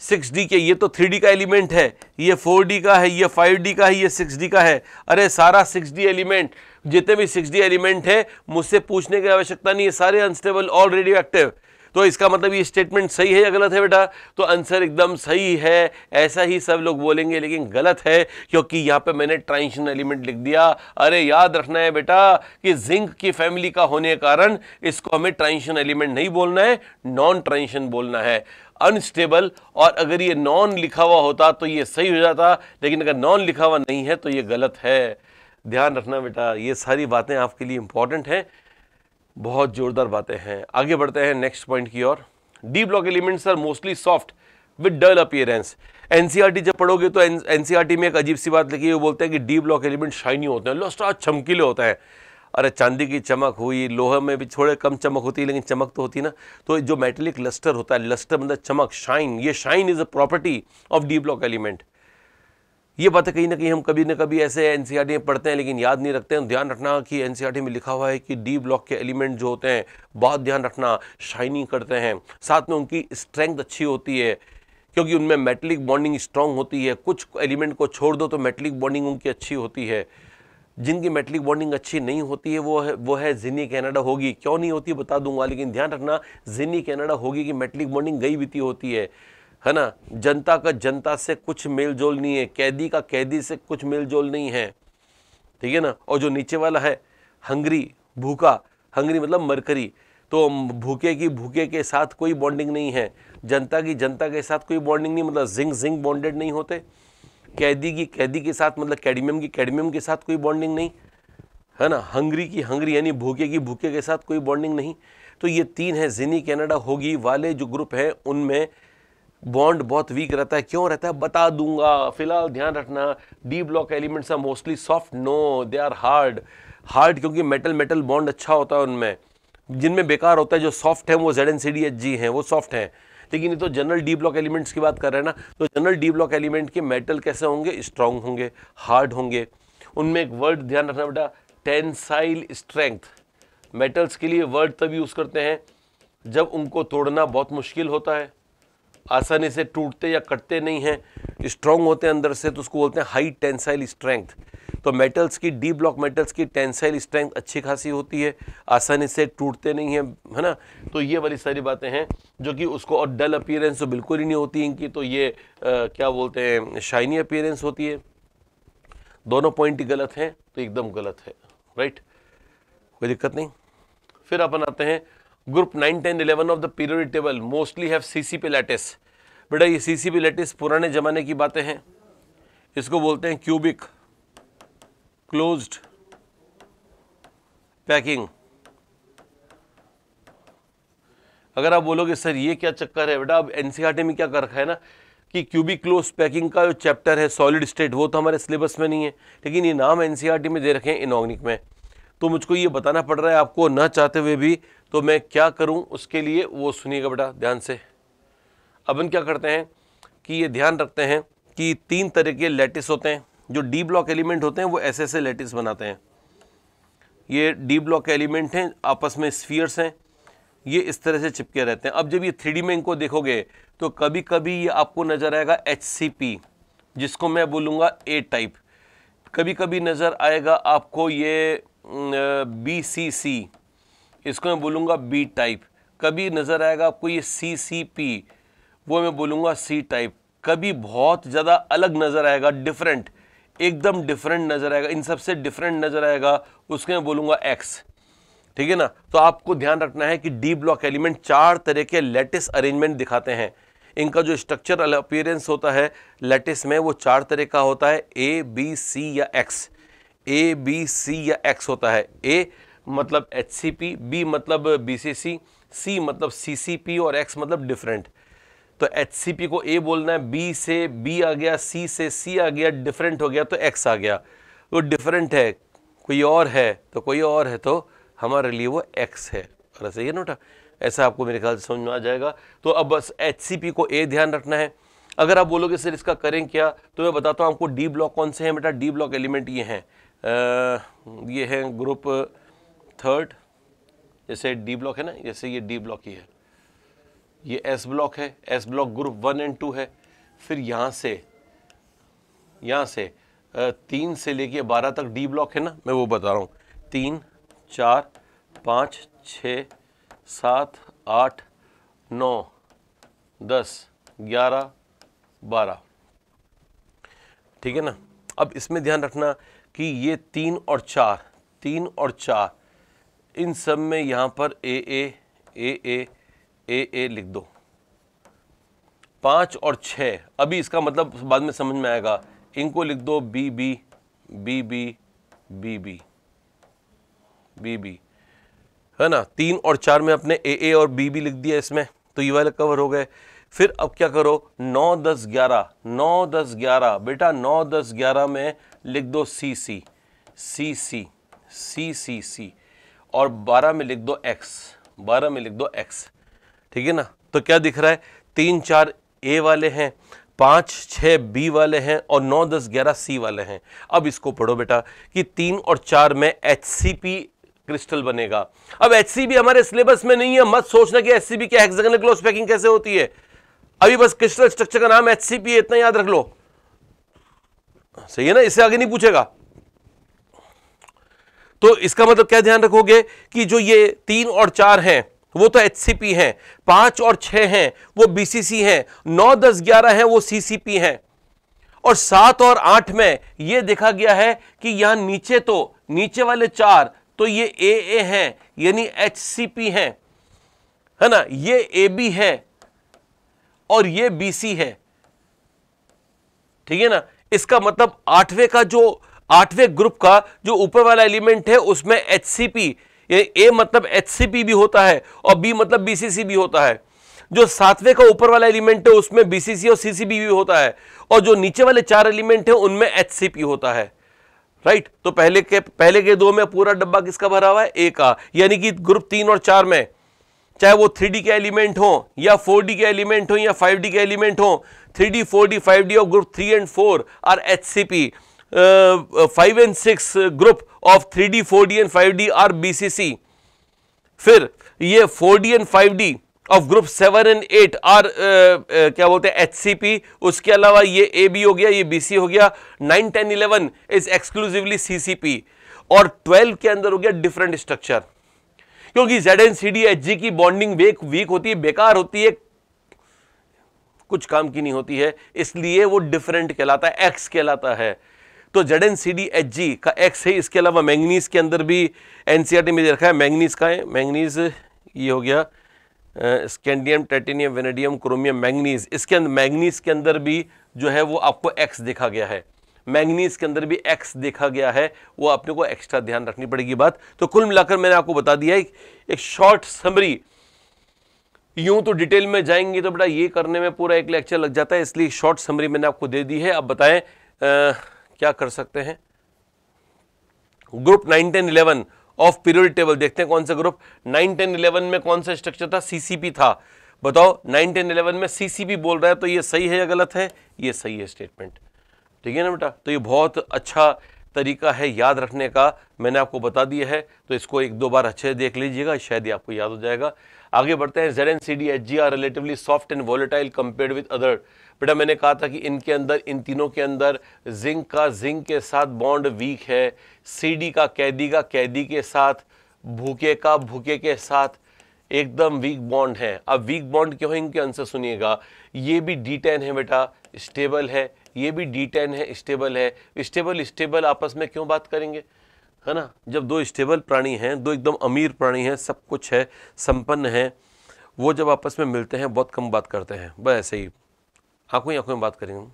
6d के, ये तो 3d का एलिमेंट है, ये 4d का है, ये 5d का है, ये 6d का है। अरे सारा 6d एलिमेंट, जितने भी 6d एलिमेंट है, मुझसे पूछने की आवश्यकता नहीं है, सारे अनस्टेबल और रेडियो एक्टिव। तो इसका मतलब ये स्टेटमेंट सही है या गलत है बेटा? तो आंसर एकदम सही है, ऐसा ही सब लोग बोलेंगे, लेकिन गलत है क्योंकि यहाँ पे मैंने ट्रांजिशन एलिमेंट लिख दिया। अरे याद रखना है बेटा कि जिंक की फैमिली का होने के कारण इसको हमें ट्रांजिशन एलिमेंट नहीं बोलना है, नॉन ट्रांजिशन बोलना है, अनस्टेबल। और अगर ये नॉन लिखा हुआ होता तो ये सही हो जाता, लेकिन अगर नॉन लिखा हुआ नहीं है तो ये गलत है। ध्यान रखना बेटा, ये सारी बातें आपके लिए इंपॉर्टेंट हैं, बहुत जोरदार बातें हैं। आगे बढ़ते हैं नेक्स्ट पॉइंट की ओर। D block elements are mostly soft with dull appearance. NCERT जब पढ़ोगे तो एनसीईआरटी में एक अजीब सी बात लिखी है, वो बोलते हैं कि डी ब्लॉक एलिमेंट शाइनी होते हैं, लस्टर चमकीले होते हैं। अरे चांदी की चमक हुई, लोहे में भी थोड़े कम चमक होती है लेकिन चमक तो होती है ना। तो जो मेटेलिक लस्टर होता है, लस्टर मतलब चमक, शाइन, ये shine is a property of D block element. ये बातें कहीं ना कहीं हम कभी ना कभी ऐसे एनसीईआरटी में पढ़ते हैं लेकिन याद नहीं रखते हैं। ध्यान रखना कि एनसीईआरटी में लिखा हुआ है कि डी ब्लॉक के एलिमेंट जो होते हैं, बहुत ध्यान रखना, शाइनिंग करते हैं, साथ में उनकी स्ट्रेंथ अच्छी होती है क्योंकि उनमें मेटेलिक बॉन्डिंग स्ट्रांग होती है। कुछ एलिमेंट को छोड़ दो तो मेटेलिक बॉन्डिंग उनकी अच्छी होती है। जिनकी मेटेलिक बॉन्डिंग अच्छी नहीं होती है वो है जिनी कनाडा होगी। क्यों नहीं होती बता दूंगा, लेकिन ध्यान रखना जिनी कनाडा होगी कि मेटेलिक बॉन्डिंग गई बीती होती है ना। जनता का जनता से कुछ मेल जोल नहीं है, कैदी का कैदी से कुछ मेल जोल नहीं है, ठीक है ना। और जो नीचे वाला है हंगरी, भूखा, हंगरी मतलब मरकरी, तो भूखे की भूखे के साथ कोई बॉन्डिंग नहीं है, जनता की जनता के साथ कोई बॉन्डिंग नहीं, मतलब जिंक जिंक बॉन्डेड नहीं होते। कैदी की कैदी के साथ मतलब कैडमियम की कैडमियम के साथ कोई बॉन्डिंग नहीं, है ना। हंगरी की हंगरी यानी भूखे की भूखे के साथ कोई बॉन्डिंग नहीं। तो ये तीन है, जिनी कनाडा होगी वाले जो ग्रुप है उनमें बॉन्ड बहुत वीक रहता है। क्यों रहता है बता दूंगा, फिलहाल ध्यान रखना। D block elements are mostly soft, no they are hard. Hard क्योंकि मेटल मेटल बॉन्ड अच्छा होता है उनमें, जिनमें बेकार होता है। जो सॉफ्ट है वो ZnCdHg हैं, वो सॉफ्ट हैं। लेकिन ये तो जनरल डी ब्लॉक एलिमेंट्स की बात कर रहे हैं ना, तो जनरल डी ब्लॉक एलिमेंट के मेटल कैसे होंगे? स्ट्रांग होंगे, हार्ड होंगे। उनमें एक वर्ड ध्यान रखना बेटा, टेंसाइल स्ट्रेंथ। मेटल्स के लिए वर्ड तब यूज करते हैं जब उनको तोड़ना बहुत मुश्किल होता है, आसानी से टूटते या कटते नहीं हैं, स्ट्रांग होते हैं अंदर से, तो उसको बोलते हैं हाई टेंसाइल स्ट्रेंथ। तो मेटल्स की, डी ब्लॉक मेटल्स की टेंसाइल स्ट्रेंथ अच्छी खासी होती है, आसानी से टूटते नहीं हैं, है ना। तो ये वाली सारी बातें हैं जो कि उसको, और डल अपीयरेंस तो बिल्कुल ही नहीं होती इनकी, तो ये क्या बोलते हैं, शाइनी अपीयरेंस होती है। दोनों पॉइंट ही गलत हैं, तो एकदम गलत है, राइट, कोई दिक्कत नहीं। फिर अपन आते हैं group 9, 10, 11 of the periodic table mostly have CCP lattice. बेटा ये सीसीपी लैटिस पुराने जमाने की बातें हैं, इसको बोलते हैं क्यूबिक क्लोज्ड पैकिंग। अगर आप बोलोगे सर ये क्या चक्कर है बेटा, अब एनसीईआरटी में क्या कर रखा है ना कि क्यूबिक क्लोज पैकिंग का जो चैप्टर है सॉलिड स्टेट, वो तो हमारे सिलेबस में नहीं है, लेकिन ये नाम एनसीईआरटी में दे रखे हैं इनऑर्गेनिक में। तो मुझको ये बताना पड़ रहा है आपको ना चाहते हुए भी, तो मैं क्या करूं उसके लिए वो सुनिएगा बेटा ध्यान से। अपन क्या करते हैं कि ये ध्यान रखते हैं कि 3 तरह के लैटिस होते हैं। जो डी ब्लॉक एलिमेंट होते हैं वो ऐसे ऐसे लैटिस बनाते हैं। ये डी ब्लॉक एलिमेंट हैं, आपस में स्फीयर्स हैं, ये इस तरह से चिपके रहते हैं। अब जब ये 3D में इनको देखोगे तो कभी कभी ये आपको नजर आएगा HCP, जिसको मैं बोलूँगा A टाइप। कभी कभी नज़र आएगा आपको ये BCC, इसको मैं बोलूँगा B टाइप। कभी नज़र आएगा आपको ये CCP, वो मैं बोलूँगा C टाइप। कभी बहुत ज़्यादा अलग नज़र आएगा, डिफरेंट, एकदम डिफरेंट नज़र आएगा, इन सबसे डिफरेंट नज़र आएगा, उसके मैं बोलूँगा X, ठीक है ना। तो आपको ध्यान रखना है कि डी ब्लॉक एलिमेंट 4 तरह के लैटिस अरेंजमेंट दिखाते हैं। इनका जो स्ट्रक्चरल अपीयरेंस होता है लैटिस में वो 4 तरह का होता है, A, B, C या X। A, B, C या X होता है। A मतलब HCP, B मतलब BCC, C मतलब CCP और X मतलब डिफरेंट। तो HCP को A बोलना है, B से B आ गया, C से C आ गया, डिफरेंट हो गया तो X आ गया। वो डिफरेंट है, कोई और है तो कोई और है, तो हमारे लिए वो X है। और ऐसा ही नोटा, ऐसा आपको मेरे ख्याल से समझ में आ जाएगा। तो अब बस HCP को A ध्यान रखना है। अगर आप बोलोगे सर इसका करें क्या, तो मैं बताता हूँ आपको डी ब्लॉक कौन से हैं बेटा। डी ब्लॉक एलिमेंट ये हैं, ये हैं ग्रुप 3, जैसे डी ब्लॉक है ना, जैसे ये डी ब्लॉक ही है, ये S ब्लॉक है, S ब्लॉक ग्रुप 1 और 2 है। फिर यहाँ से 3 से लेके 12 तक डी ब्लॉक है ना, मैं वो बता रहा हूँ। 3, 4, 5, 6, 7, 8, 9, 10, 11, 12। ठीक है ना। अब इसमें ध्यान रखना कि ये 3 और 4 इन सब में यहां पर ए लिख दो। 5 और 6 अभी इसका मतलब बाद में समझ में आएगा, इनको लिख दो बी बी, है ना। 3 और 4 में अपने ए और बी लिख दिया इसमें, तो ये वाले कवर हो गए। फिर अब क्या करो, 9, 10, 11 बेटा 9, 10, 11 में लिख दो सी और 12 में लिख दो एक्स। ठीक है ना। तो क्या दिख रहा है, 3, 4 ए वाले हैं, 5, 6 बी वाले हैं और 9, 10, 11 सी वाले हैं। अब इसको पढ़ो बेटा कि 3 और 4 में HCP क्रिस्टल बनेगा। अब HCP हमारे सिलेबस में नहीं है, मत सोचना कि HCP क्या हेक्सागोनल क्लोज पैकिंग कैसे होती है। अभी बस क्रिस्टल स्ट्रक्चर का नाम HCP है, इतना याद रख लो। सही है ना, इससे आगे नहीं पूछेगा। तो इसका मतलब क्या ध्यान रखोगे कि जो ये 3 और 4 हैं वो तो HCP हैं, 5 और 6 हैं वो BCC हैं, 9, 10, 11 हैं वो CCP हैं, और 7 और 8 में ये देखा गया है कि यहां नीचे वाले 4 तो ये AA हैं यानी HCP हैं, है ना। ये AB है और ये BC है। ठीक है ना। इसका मतलब 8वें ग्रुप का जो ऊपर वाला एलिमेंट है उसमें HCP, ए मतलब HCP भी होता है और बी मतलब BCC भी होता है। जो 7वें का ऊपर वाला एलिमेंट है उसमें BCC और CCB भी होता है, और जो नीचे वाले 4 एलिमेंट है उनमें HCP होता है। राइट। तो पहले के 2 में पूरा डब्बा किसका भरा हुआ है, ए का, यानी कि ग्रुप 3 और 4 में चाहे वो 3D के एलिमेंट हो या 4D के एलिमेंट हो या 5D के एलिमेंट हो, 3D 4D 5D और group 3 and 4 are HCP, 5 and 6 group of 3D 4D and 5D are BCC। फिर ये 4D and 5D of group 7 and 8 are क्या बोलते हैं HCP। उसके अलावा ये AB हो गया, ये BC हो गया। 9, 10, 11 इज एक्सक्लूसिवली CCP, और 12 के अंदर हो गया डिफरेंट स्ट्रक्चर, क्योंकि ZnCdHg की बॉन्डिंग वीक होती है, बेकार होती है, कुछ काम की नहीं होती है, इसलिए वो डिफरेंट कहलाता है, X कहलाता है। तो ZnCdHg का X है। इसके अलावा मैंगनीज के अंदर भी NCERT में दे रखा है, मैंगनीज का है, मैंगनीज ये हो गया scandium, titanium, vanadium, chromium, manganese. इसके अंदर मैंगनीज के अंदर भी जो है वो आपको X देखा गया है, मैंगनीज के अंदर भी X देखा गया है, वो अपने को एक्स्ट्रा ध्यान रखनी पड़ेगी बात। तो कुल मिलाकर मैंने आपको बता दिया एक शॉर्ट समरी। यूं तो डिटेल में जाएंगे तो बेटा ये करने में पूरा एक लेक्चर लग जाता है, इसलिए शॉर्ट समरी मैंने आपको दे दी है। अब बताएं क्या कर सकते हैं। ग्रुप 9, 10, 11 ऑफ पीरियोडिक टेबल देखते हैं कौन सा ग्रुप। 9, 10, 11 में कौन सा स्ट्रक्चर था, CCP था। बताओ 9, 10, 11 में CCP बोल रहा है, तो ये सही है या गलत है, ये सही है स्टेटमेंट। ठीक है ना बेटा। तो ये बहुत अच्छा तरीका है याद रखने का, मैंने आपको बता दिया है, तो इसको 1-2 बार अच्छे देख लीजिएगा, शायद ही आपको याद हो जाएगा। आगे बढ़ते हैं। ZnCdHg are relatively soft and volatile compared with other. बेटा मैंने कहा था कि इनके अंदर, इन तीनों के अंदर जिंक के साथ बॉन्ड वीक है, CD का कैदी के साथ, भूखे के साथ एकदम वीक बॉन्ड है। अब वीक बॉन्ड क्यों है, इनके आंसर सुनिएगा। ये भी D10 है बेटा, स्टेबल है, ये भी D10 है, स्टेबल है। स्टेबल आपस में क्यों बात करेंगे, है ना। जब दो स्टेबल प्राणी हैं, दो एकदम अमीर प्राणी हैं, सब कुछ है, संपन्न है, वो जब आपस में मिलते हैं बहुत कम बात करते हैं, बस ऐसे ही आंखों ही आंखों में बात करेंगे,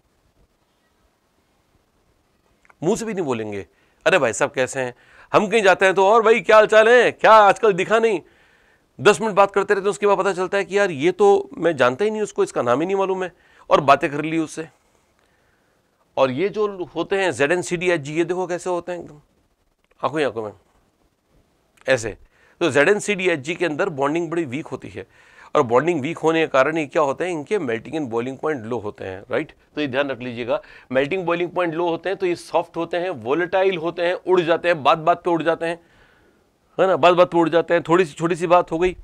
मुंह से भी नहीं बोलेंगे अरे भाई साहब कैसे हैं। हम कहीं जाते हैं तो और भाई क्या हाल चाल है, क्या आजकल दिखा नहीं, 10 मिनट बात करते रहते हैं, उसके बाद पता चलता है कि यार ये तो मैं जानता ही नहीं उसको, इसका नाम ही नहीं मालूम है, और बातें कर ली उससे। और ये जो होते हैं ZnCdHg, ये देखो कैसे होते हैं, एकदम आंखों ही आंखों में ऐसे। तो ZnCdHg के अंदर बॉन्डिंग बड़ी वीक होती है, और बॉन्डिंग वीक होने के कारण ये क्या होता है, इनके मेल्टिंग एंड बॉइलिंग पॉइंट लो होते हैं। राइट। तो ये ध्यान रख लीजिएगा, मेल्टिंग बॉइलिंग पॉइंट लो होते हैं तो ये सॉफ्ट होते हैं, वोलेटाइल होते हैं, उड़ जाते हैं, बात पे उड़ जाते हैं, है ना, बात पे उड़ जाते हैं, थोड़ी सी छोटी सी बात हो गई,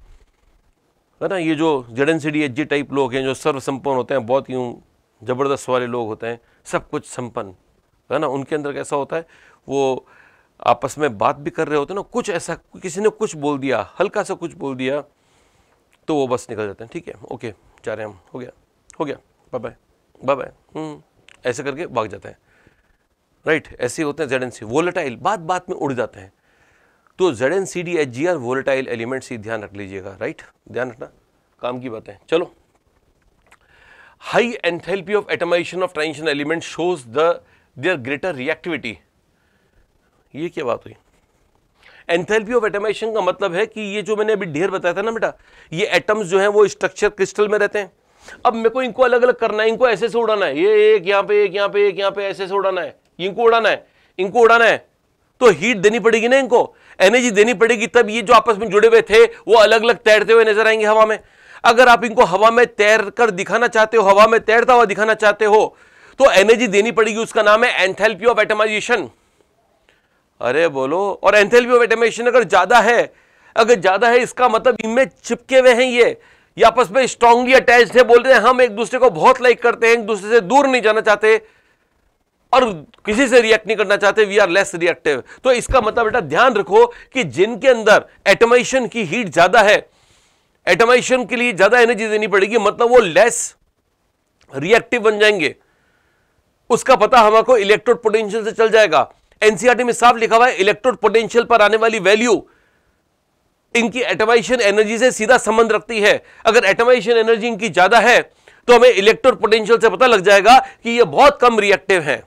है ना। ये जो ZnCdHg टाइप लोग हैं, जो सर्वसंपन्न होते हैं, बहुत यूं जबरदस्त वाले लोग होते हैं, सब कुछ संपन्न, है ना, उनके अंदर कैसा होता है, वो आपस में बात भी कर रहे होते हैं ना, कुछ ऐसा किसी ने कुछ बोल दिया, हल्का सा कुछ बोल दिया, तो वो बस निकल जाते हैं, ठीक है, ओके जा रहे हैं हम, हो गया बाय बाय बाय बाय, ऐसे करके भाग जाते हैं, राइट। ऐसे होते हैं ZNC, वोलेटाइल बात में उड़ जाते हैं। तो ZNCD HGR वोलेटाइल एलिमेंट्स ही ध्यान रख लीजिएगा, राइट, ध्यान रखना, काम की बातें। चलो, high enthalpy of atomisation of transition element shows their greater reactivity. ये क्या बात हुई? एंथैल्पी ऑफ एटमाइजेशन का मतलब है कि ये जो मैंने अभी ढेर बताया था ना बेटा, ये एटम्स जो हैं वो स्ट्रक्चर क्रिस्टल में रहते हैं। अब मेरे को इनको अलग अलग करना है, इनको ऐसे से उड़ाना है, ये एक यहाँ पे, एक यहाँ पे, एक यहाँ पे, ऐसे से उड़ाना है, इनको उड़ाना है, तो हीट देनी पड़ेगी ना, इनको एनर्जी देनी पड़ेगी, तब ये जो आपस में जुड़े हुए थे वो अलग अलग तैरते हुए नजर आएंगे हवा में। अगर आप इनको हवा में तैर कर दिखाना चाहते हो, हवा में तैरता हुआ दिखाना चाहते हो, तो एनर्जी देनी पड़ेगी, उसका नाम है एंथैल्पी ऑफ एटमाइजेशन। अरे बोलो, और एंथैल्पी ऑफ एटमाइजेशन अगर ज्यादा है, इसका मतलब इनमें चिपके हुए हैं, ये आपस में स्ट्रांगली अटैच्ड है, बोलते हैं हम एक दूसरे को बहुत लाइक करते हैं, एक दूसरे से दूर नहीं जाना चाहते और किसी से रिएक्ट नहीं करना चाहते, वी आर लेस रिएक्टिव। तो इसका मतलब बेटा ध्यान रखो कि जिनके अंदर एटमाइजेशन की हीट ज्यादा है, एटमाइजेशन के लिए ज्यादा एनर्जी देनी पड़ेगी, मतलब वो लेस रिएक्टिव बन जाएंगे। उसका पता हमको इलेक्ट्रोड पोटेंशियल से चल जाएगा। एनसीईआरटी में साफ लिखा हुआ है, इलेक्ट्रोड पोटेंशियल पर आने वाली वैल्यू इनकी एटमाइजेशन एनर्जी से सीधा संबंध रखती है। अगर एटमाइजेशन एनर्जी इनकी ज्यादा है तो हमें इलेक्ट्रोड पोटेंशियल से पता लग जाएगा कि ये बहुत कम रिएक्टिव है।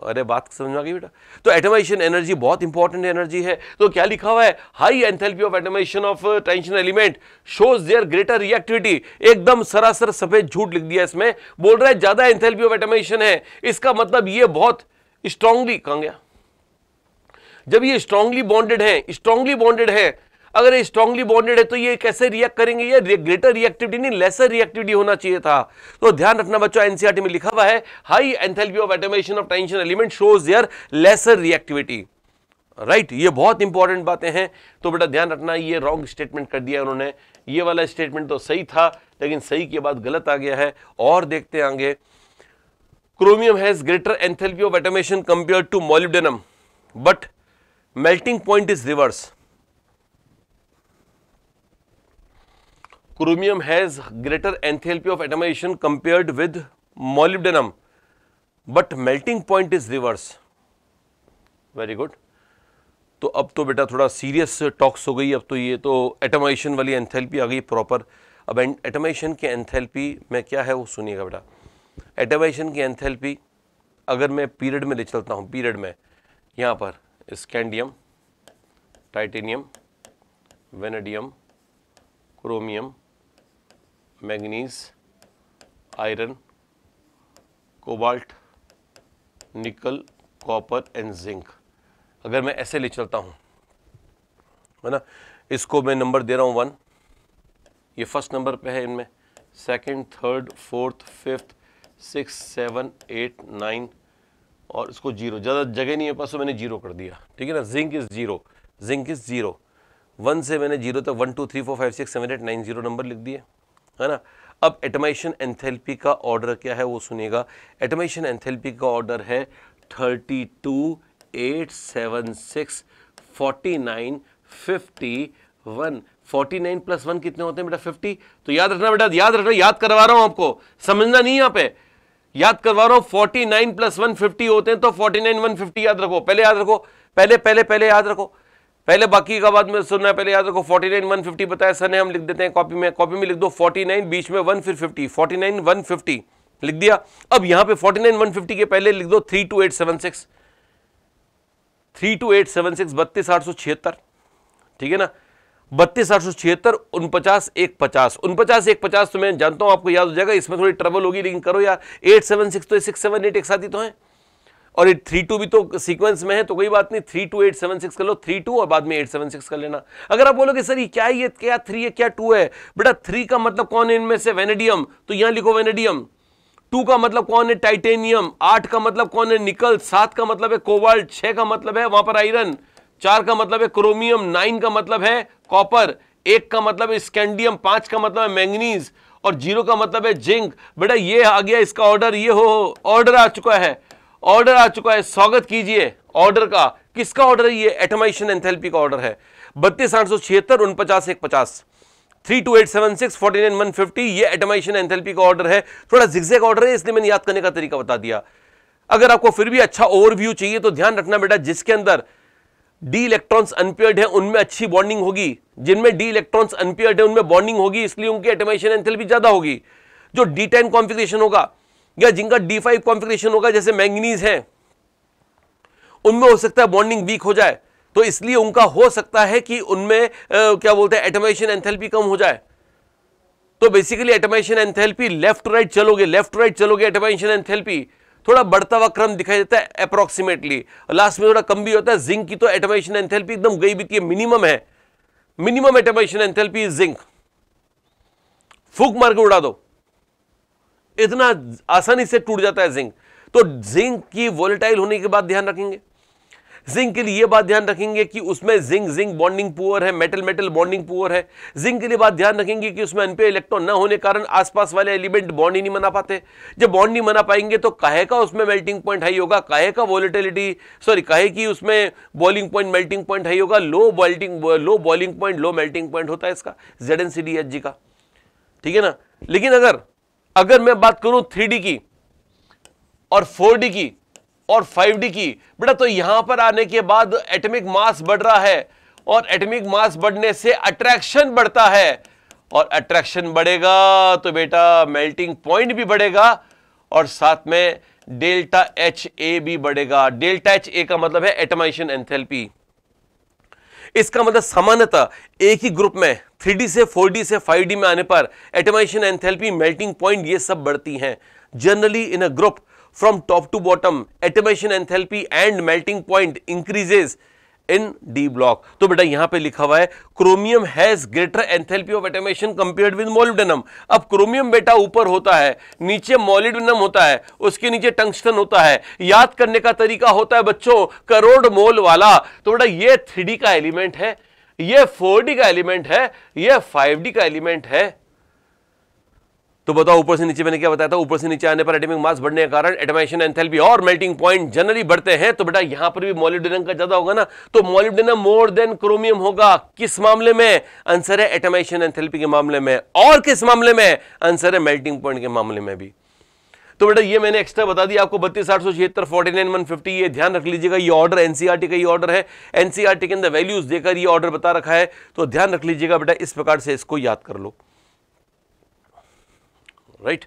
अरे बात समझ में आ गई बेटा? तो एटमाइजेशन एनर्जी बहुत इंपॉर्टेंट एनर्जी है। तो क्या लिखा हुआ है? High enthalpy of atomisation of transition element shows their greater reactivity. एकदम सरासर सफेद झूठ लिख दिया इसमें, बोल रहा है ज्यादा एंथैल्पी ऑफ एटमाइजेशन है, इसका मतलब ये बहुत स्ट्रांगली, कहां गया, जब ये स्ट्रांगली बॉन्डेड है, अगर ये स्ट्रांगली बॉन्डेड है तो ये कैसे रिएक्ट करेंगे? ये ग्रेटर रिएक्टिविटी नहीं, लेसर रिएक्टिविटी होना चाहिए था। तो ध्यान रखना बच्चों, एनसीईआरटी में लिखा हुआ है high enthalpy of atomisation of transition element shows their lesser reactivity, right. ये बहुत इंपॉर्टेंट बातें हैं। तो बेटा ध्यान रखना, ये रॉन्ग स्टेटमेंट कर दिया उन्होंने। ये वाला स्टेटमेंट तो सही था, लेकिन सही के बाद गलत आ गया है। और देखते हैं आगे, chromium has greater enthalpy of atomisation compared to molybdenum but melting point is reverse. Chromium has greater enthalpy of atomization compared with molybdenum, but melting point is reverse. Very good. तो अब तो बेटा थोड़ा सीरियस टॉक्स हो गई। अब तो ये तो एटमाइजेशन वाली एंथैल्पी आ गई प्रॉपर। अब एटमाइजेशन की एंथैल्पी में क्या है वो सुनिएगा बेटा। एटमाइजेशन की एंथैल्पी अगर मैं पीरियड में ले चलता हूँ, पीरियड में यहाँ पर scandium, titanium, vanadium, chromium, manganese, iron, cobalt, निकल, कॉपर एंड जिंक, अगर मैं ऐसे ले चलता हूं, है ना, इसको मैं नंबर दे रहा हूं 1, ये फर्स्ट नंबर पे है इनमें, सेकंड, थर्ड, फोर्थ, फिफ्थ, 6, 7, 8, 9 और इसको 0, ज़्यादा जगह नहीं है पास तो मैंने 0 कर दिया, ठीक है ना। जिंक इज 0, 1 से मैंने 0 तक 1 2 3 4 5 6 7 8 9 0 नंबर लिख दिए, है ना। अब एटमाइजेशन एंथैल्पी का ऑर्डर क्या है वो सुनिएगा। एटमाइजेशन एंथैल्पी का ऑर्डर है 32, 8, 7, 6, 49, 51। 49 + 1 कितने होते हैं बेटा? 50। तो याद रखना बेटा, याद करवा रहा हूं आपको, समझना नहीं यहाँ पे, याद करवा रहा हूं। 49 + 1 50 होते हैं, तो 49 1 50 याद रखो। पहले याद रखो, पहले याद रखो, पहले बाकी का बाद में सुनना है। पहले याद रखो 49 1 50 बताया सर ने, हम लिख देते हैं कॉपी में लिख दो 49 बीच में 1 फिर 50, 49 1 50 लिख दिया। अब यहां पे 49 1 50 के पहले लिख दो 32876, 32876 32,876, ठीक है ना। 32,876, 49 1 50, 49 1 50 तो मैं जानता हूं आपको याद हो जाएगा, इसमें थोड़ी ट्रबल होगी लेकिन करो यार। 876 तो 6 7 8 एक साथ ही तो है, और 32 भी तो सीक्वेंस में है, तो कोई बात नहीं, 32876 कर लो, 32 और बाद में 876 कर लेना। अगर आप बोलोगे सर ये क्या है, ये क्या 3 है क्या 2 है, बेटा 3 का मतलब कौन है इनमें से? वेनेडियम, तो यहां लिखो वेनेडियम। 2 का मतलब कौन है? टाइटेनियम। 8 का मतलब कौन है? निकल। 7 का मतलब है कोबाल्ट। 6 का मतलब है वहां पर आयरन। 4 का मतलब है क्रोमियम। 9 का मतलब है कॉपर। 1 का मतलब है स्कैंडियम। 5 का मतलब है मैंगनीज और 0 का मतलब है जिंक। बेटा ये आ गया इसका ऑर्डर, ये हो ऑर्डर आ चुका है, स्वागत कीजिए ऑर्डर का। किसका ऑर्डर है ये? एटमाइजेशन एंथैल्पी का ऑर्डर है। 32,876, 49 1 50। 32876 49150 ये एटमाइजेशन एंथैल्पी का ऑर्डर है। थोड़ा जिगजैग ऑर्डर है इसलिए मैंने याद करने का तरीका बता दिया। अगर आपको फिर भी अच्छा ओवरव्यू चाहिए तो ध्यान रखना बेटा, जिसके अंदर डी इलेक्ट्रॉन्स अनपेयर्ड है उनमें अच्छी बॉन्डिंग होगी, जिनमें डी इलेक्ट्रॉन्स अनपेयर्ड है उनमें बॉन्डिंग होगी, इसलिए उनकी एटमाइजेशन एंथैल्पी ज्यादा होगी। जो D10 कॉन्फ़िगरेशन होगा या जिनका D5 कॉन्फ़िगरेशन होगा, जैसे मैंगनीज है, उनमें हो सकता है बॉन्डिंग वीक हो जाए, तो इसलिए उनका हो सकता है कि उनमें क्या बोलते हैं एटमाइजेशन एंथैल्पी कम हो जाए। तो basically atomisation enthalpy left right चलोगे एटमाइजेशन एंथैल्पी थोड़ा बढ़ता हुआ क्रम दिखाई देता है अप्रोक्सीमेटली, लास्ट में थोड़ा कम भी होता है। जिंक की तो एटमाइजेशन एंथैल्पी एकदम गई बीती है, मिनिमम है, मिनिमम एटमाइजेशन एंथैल्पी जिंक, फूंक मार के उड़ा दो, इतना आसानी से टूट जाता है जिंक। तो जिंक की वोलेटाइल होने के बाद ध्यान रखेंगे, जिंक के लिए यह बात ध्यान रखेंगे कि उसमें जिंक जिंक बॉन्डिंग पुअर है, मेटल मेटल बॉन्डिंग पुअर है। जिंक के लिए बात ध्यान रखेंगे कि उसमें अनपेयर इलेक्ट्रॉन न होने कारण आसपास वाले एलिमेंट बॉन्ड ही नहीं बना पाते। जब बॉन्ड नहीं बना पाएंगे तो काहे का उसमें मेल्टिंग पॉइंट हाई होगा, काहे का वोलेटिलिटी काहे की उसमें boiling point melting point high होगा। Low boiling point low melting point होता है इसका ZnCdHg का, ठीक है ना। लेकिन अगर मैं बात करूं 3D की और 4D की और 5D की बेटा, तो यहां पर आने के बाद एटॉमिक मास बढ़ रहा है और एटॉमिक मास बढ़ने से अट्रैक्शन बढ़ता है, और अट्रैक्शन बढ़ेगा तो बेटा मेल्टिंग पॉइंट भी बढ़ेगा और साथ में डेल्टा HA भी बढ़ेगा। डेल्टा HA का मतलब है एटमाइजेशन एंथैल्पी। इसका मतलब सामान्यतः एक ही ग्रुप में 3D से 4D से 5D में आने पर एटमाइजेशन एंथैल्पी, मेल्टिंग पॉइंट ये सब बढ़ती हैं। Generally in a group from top to bottom atomization enthalpy and melting point increases in D block। तो बेटा यहां पे लिखा हुआ है chromium has greater enthalpy of atomisation compared with molybdenum. अब क्रोमियम बेटा ऊपर होता है, नीचे मोलिब्डेनम होता है, उसके नीचे टंगस्टन होता है। याद करने का तरीका होता है बच्चों करोड़ मोल वाला। तो बेटा ये 3D का एलिमेंट है, ये 4D का एलिमेंट है, ये 5D का एलिमेंट है। तो बताओ ऊपर से नीचे मैंने क्या बताया था, ऊपर से नीचे आने पर एटॉमिक मास बढ़ने के कारण एटमाइजेशन एंथैल्पी और मेल्टिंग पॉइंट जनरली बढ़ते हैं। तो बेटा यहां पर भी मोलिब्डेनम का ज्यादा होगा ना, तो मोलिब्डेनम मोर देन क्रोमियम होगा। किस मामले में? आंसर है एटमाइजेशन एंथैल्पी के मामले में। और किस मामले में? आंसर है मेल्टिंग पॉइंट के मामले में भी। तो बेटा ये मैंने एक्स्ट्रा बता दिया आपको 32,876 49,150 ये ध्यान रख लीजिएगा। ये ऑर्डर एनसीईआरटी का ये ऑर्डर है, एनसीईआरटी के अंदर वैल्यूज देकर ये ऑर्डर बता रखा है, तो ध्यान रख लीजिएगा बेटा, इस प्रकार से इसको याद कर लो, राइट।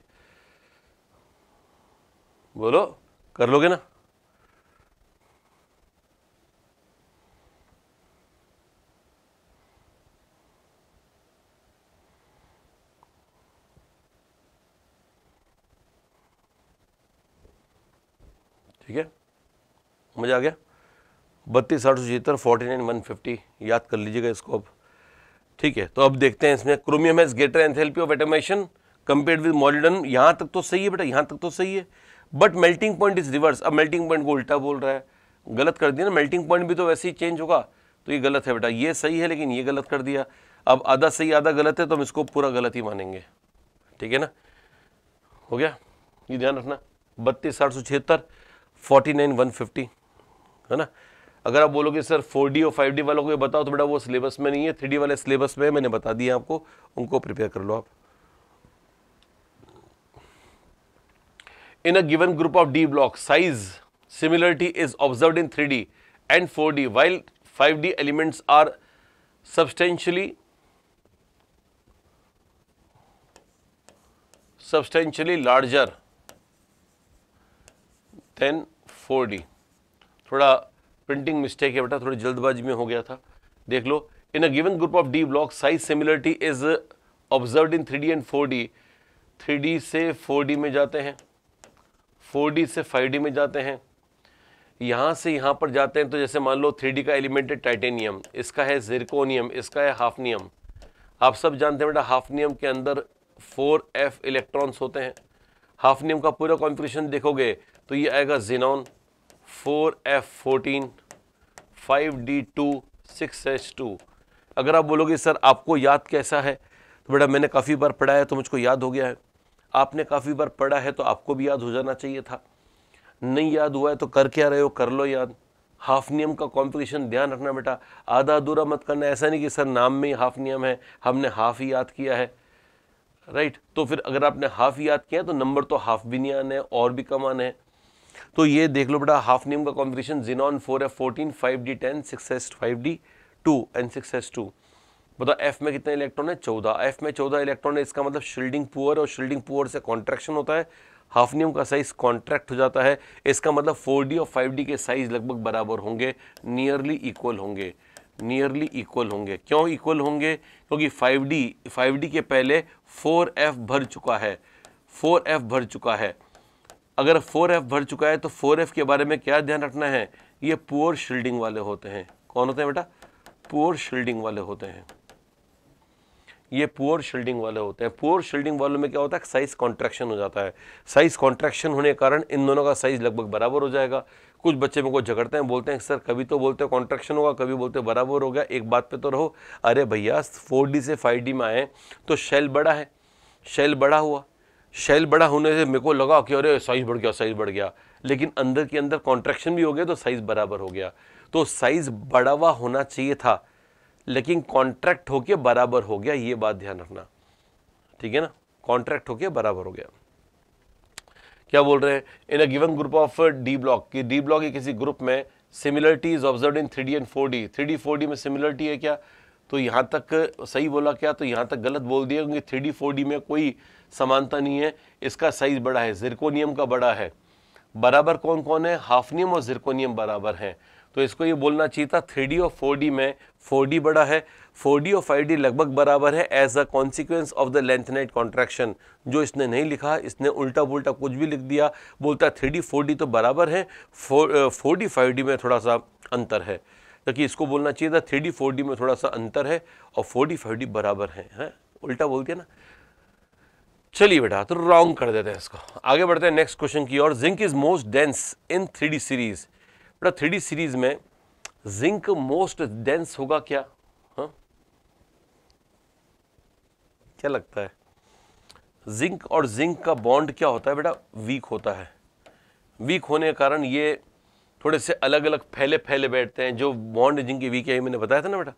बोलो कर लोगे ना? ठीक है, मजा आ गया। 32,876 49,150 याद कर लीजिएगा इसको अब, ठीक है। तो अब देखते हैं इसमें chromium has greater enthalpy of atomisation compared with molybdenum. यहां तक तो सही है बेटा, यहां तक तो सही है, but melting point is reverse. अब मेल्टिंग पॉइंट को उल्टा बोल रहा है, गलत कर दिया ना। मेल्टिंग पॉइंट भी तो वैसे ही चेंज होगा, तो ये गलत है बेटा। ये सही है लेकिन ये गलत कर दिया। अब आधा सही आधा गलत है, तो हम इसको पूरा गलत ही मानेंगे, ठीक है ना। हो गया, ये ध्यान रखना। 32,876 49,150 है ना। अगर आप बोलोगे सर 4D और 5D वालों को ये बताओ, तो बेटा वो सिलेबस में नहीं है, 3D वाले सिलेबस में मैंने बता दिया आपको, उनको प्रिपेयर कर लो आप। In a given group of D block, size similarity is observed in 3D and 4D, while 5D elements are substantially larger than 4D। थोड़ा प्रिंटिंग मिस्टेक है बेटा, थोड़ी जल्दबाजी में हो गया था, देख लो। In a given group of D block, size similarity is observed in 3D and 4D। 3D से 4D में जाते हैं, 4D से 5D में जाते हैं, यहाँ से यहाँ पर जाते हैं। तो जैसे मान लो 3D का एलिमेंट है टाइटेनियम, इसका है जिरकोनियम, इसका है हाफनियम। आप सब जानते हैं बेटा हाफनियम के अंदर 4f इलेक्ट्रॉन्स होते हैं। हाफनियम का पूरा कॉन्फ़िगरेशन देखोगे तो ये आएगा जिनॉन 4f14 5d2 6h2। अगर आप बोलोगे सर आपको याद कैसा है, तो बेटा मैंने काफ़ी बार पढ़ा है तो मुझको याद हो गया है। आपने काफ़ी बार पढ़ा है तो आपको भी याद हो जाना चाहिए था। नहीं याद हुआ है तो कर क्या रहे हो, कर लो याद। हाफनियम का कॉम्पोजिशन ध्यान रखना बेटा, आधा अधूरा मत करना। ऐसा नहीं कि सर नाम में ही हाफनियम है, हमने हाफ ही याद किया है, राइट। तो फिर अगर आपने हाफ याद किया तो नंबर तो हाफ भी नहीं आने हैं, और भी कम आने हैं। तो ये देख लो बेटा, हाफनियम का composition xenon 4f14 5d10 6s5d2 and 6s2। बताओ एफ में कितने इलेक्ट्रॉन है? 14। एफ में 14 इलेक्ट्रॉन है, इसका मतलब शील्डिंग पुअर, और शील्डिंग पुअर से कॉन्ट्रैक्शन होता है, हाफनियम का साइज कॉन्ट्रैक्ट हो जाता है। इसका मतलब 4d और 5d के साइज लगभग बराबर होंगे, नियरली इक्वल होंगे, नियरली इक्वल होंगे। क्यों इक्वल होंगे? क्योंकि 5d के पहले 4f भर चुका है, 4f भर चुका है। अगर 4f भर चुका है तो 4f के बारे में क्या ध्यान रखना है? ये पुअर शील्डिंग वाले होते हैं। कौन होते हैं बेटा? पुअर शील्डिंग वाले होते हैं, ये पुअर शील्डिंग वाले होते हैं। पुअर शील्डिंग वालों में क्या होता है? साइज कॉन्ट्रैक्शन हो जाता है। साइज कॉन्ट्रैक्शन होने के कारण इन दोनों का साइज लगभग बराबर हो जाएगा। कुछ बच्चे मेरे को झगड़ते हैं, बोलते हैं सर कभी तो बोलते हो कॉन्ट्रैक्शन होगा, कभी बोलते हो बराबर हो गया, एक बात पे तो रहो। अरे भैया 4d से 5d में आए तो शेल बड़ा है, शेल बड़ा हुआ, शेल बड़ा होने से मेरे को लगा कि अरे साइज बढ़ गया, साइज बढ़ गया, लेकिन अंदर के अंदर कॉन्ट्रैक्शन भी हो गया तो साइज बराबर हो गया। तो साइज बड़ा हुआ होना चाहिए था, लेकिन कॉन्ट्रैक्ट होके बराबर हो गया, ये बात ध्यान रखना, ठीक है ना। कॉन्ट्रैक्ट होके बराबर हो गया। क्या बोल रहे हैं? In a given group of D block, कि डी ब्लॉक के किसी ग्रुप में similarity is observed in 3d and 4d। 3d 4d में सिमिलरिटी है क्या? तो यहाँ तक सही बोला क्या? तो यहाँ तक गलत बोल दिया, क्योंकि 3d 4d में कोई समानता नहीं है। इसका साइज बड़ा है, जिरकोनियम का बड़ा है। बराबर कौन कौन है? हाफनियम और जिरकोनियम बराबर हैं। तो इसको ये बोलना चाहिए था 3d और 4d में 4d बड़ा है, 4d और 5d लगभग बराबर है as a consequence of the lanthanide contraction. जो इसने नहीं लिखा, इसने उल्टा पुल्टा कुछ भी लिख दिया, बोलता है 3d 4d तो बराबर है, 4d 5d में थोड़ा सा अंतर है। क्योंकि इसको बोलना चाहिए था 3d 4d में थोड़ा सा अंतर है और 4d 5d बराबर है? उल्टा बोल दिया ना। चलिए बेटा, तो रॉन्ग कर देते हैं इसको। आगे बढ़ते हैं नेक्स्ट क्वेश्चन की ओर। Zinc is most dense in 3d series. बेटा 3d सीरीज में जिंक मोस्ट डेंस होगा क्या? हाँ, क्या लगता है? जिंक और जिंक का बॉन्ड क्या होता है बेटा? वीक होता है। वीक होने के कारण ये थोड़े से अलग अलग फैले फैले बैठते हैं। जो बॉन्ड जिनकी वीक है, मैंने बताया था ना बेटा,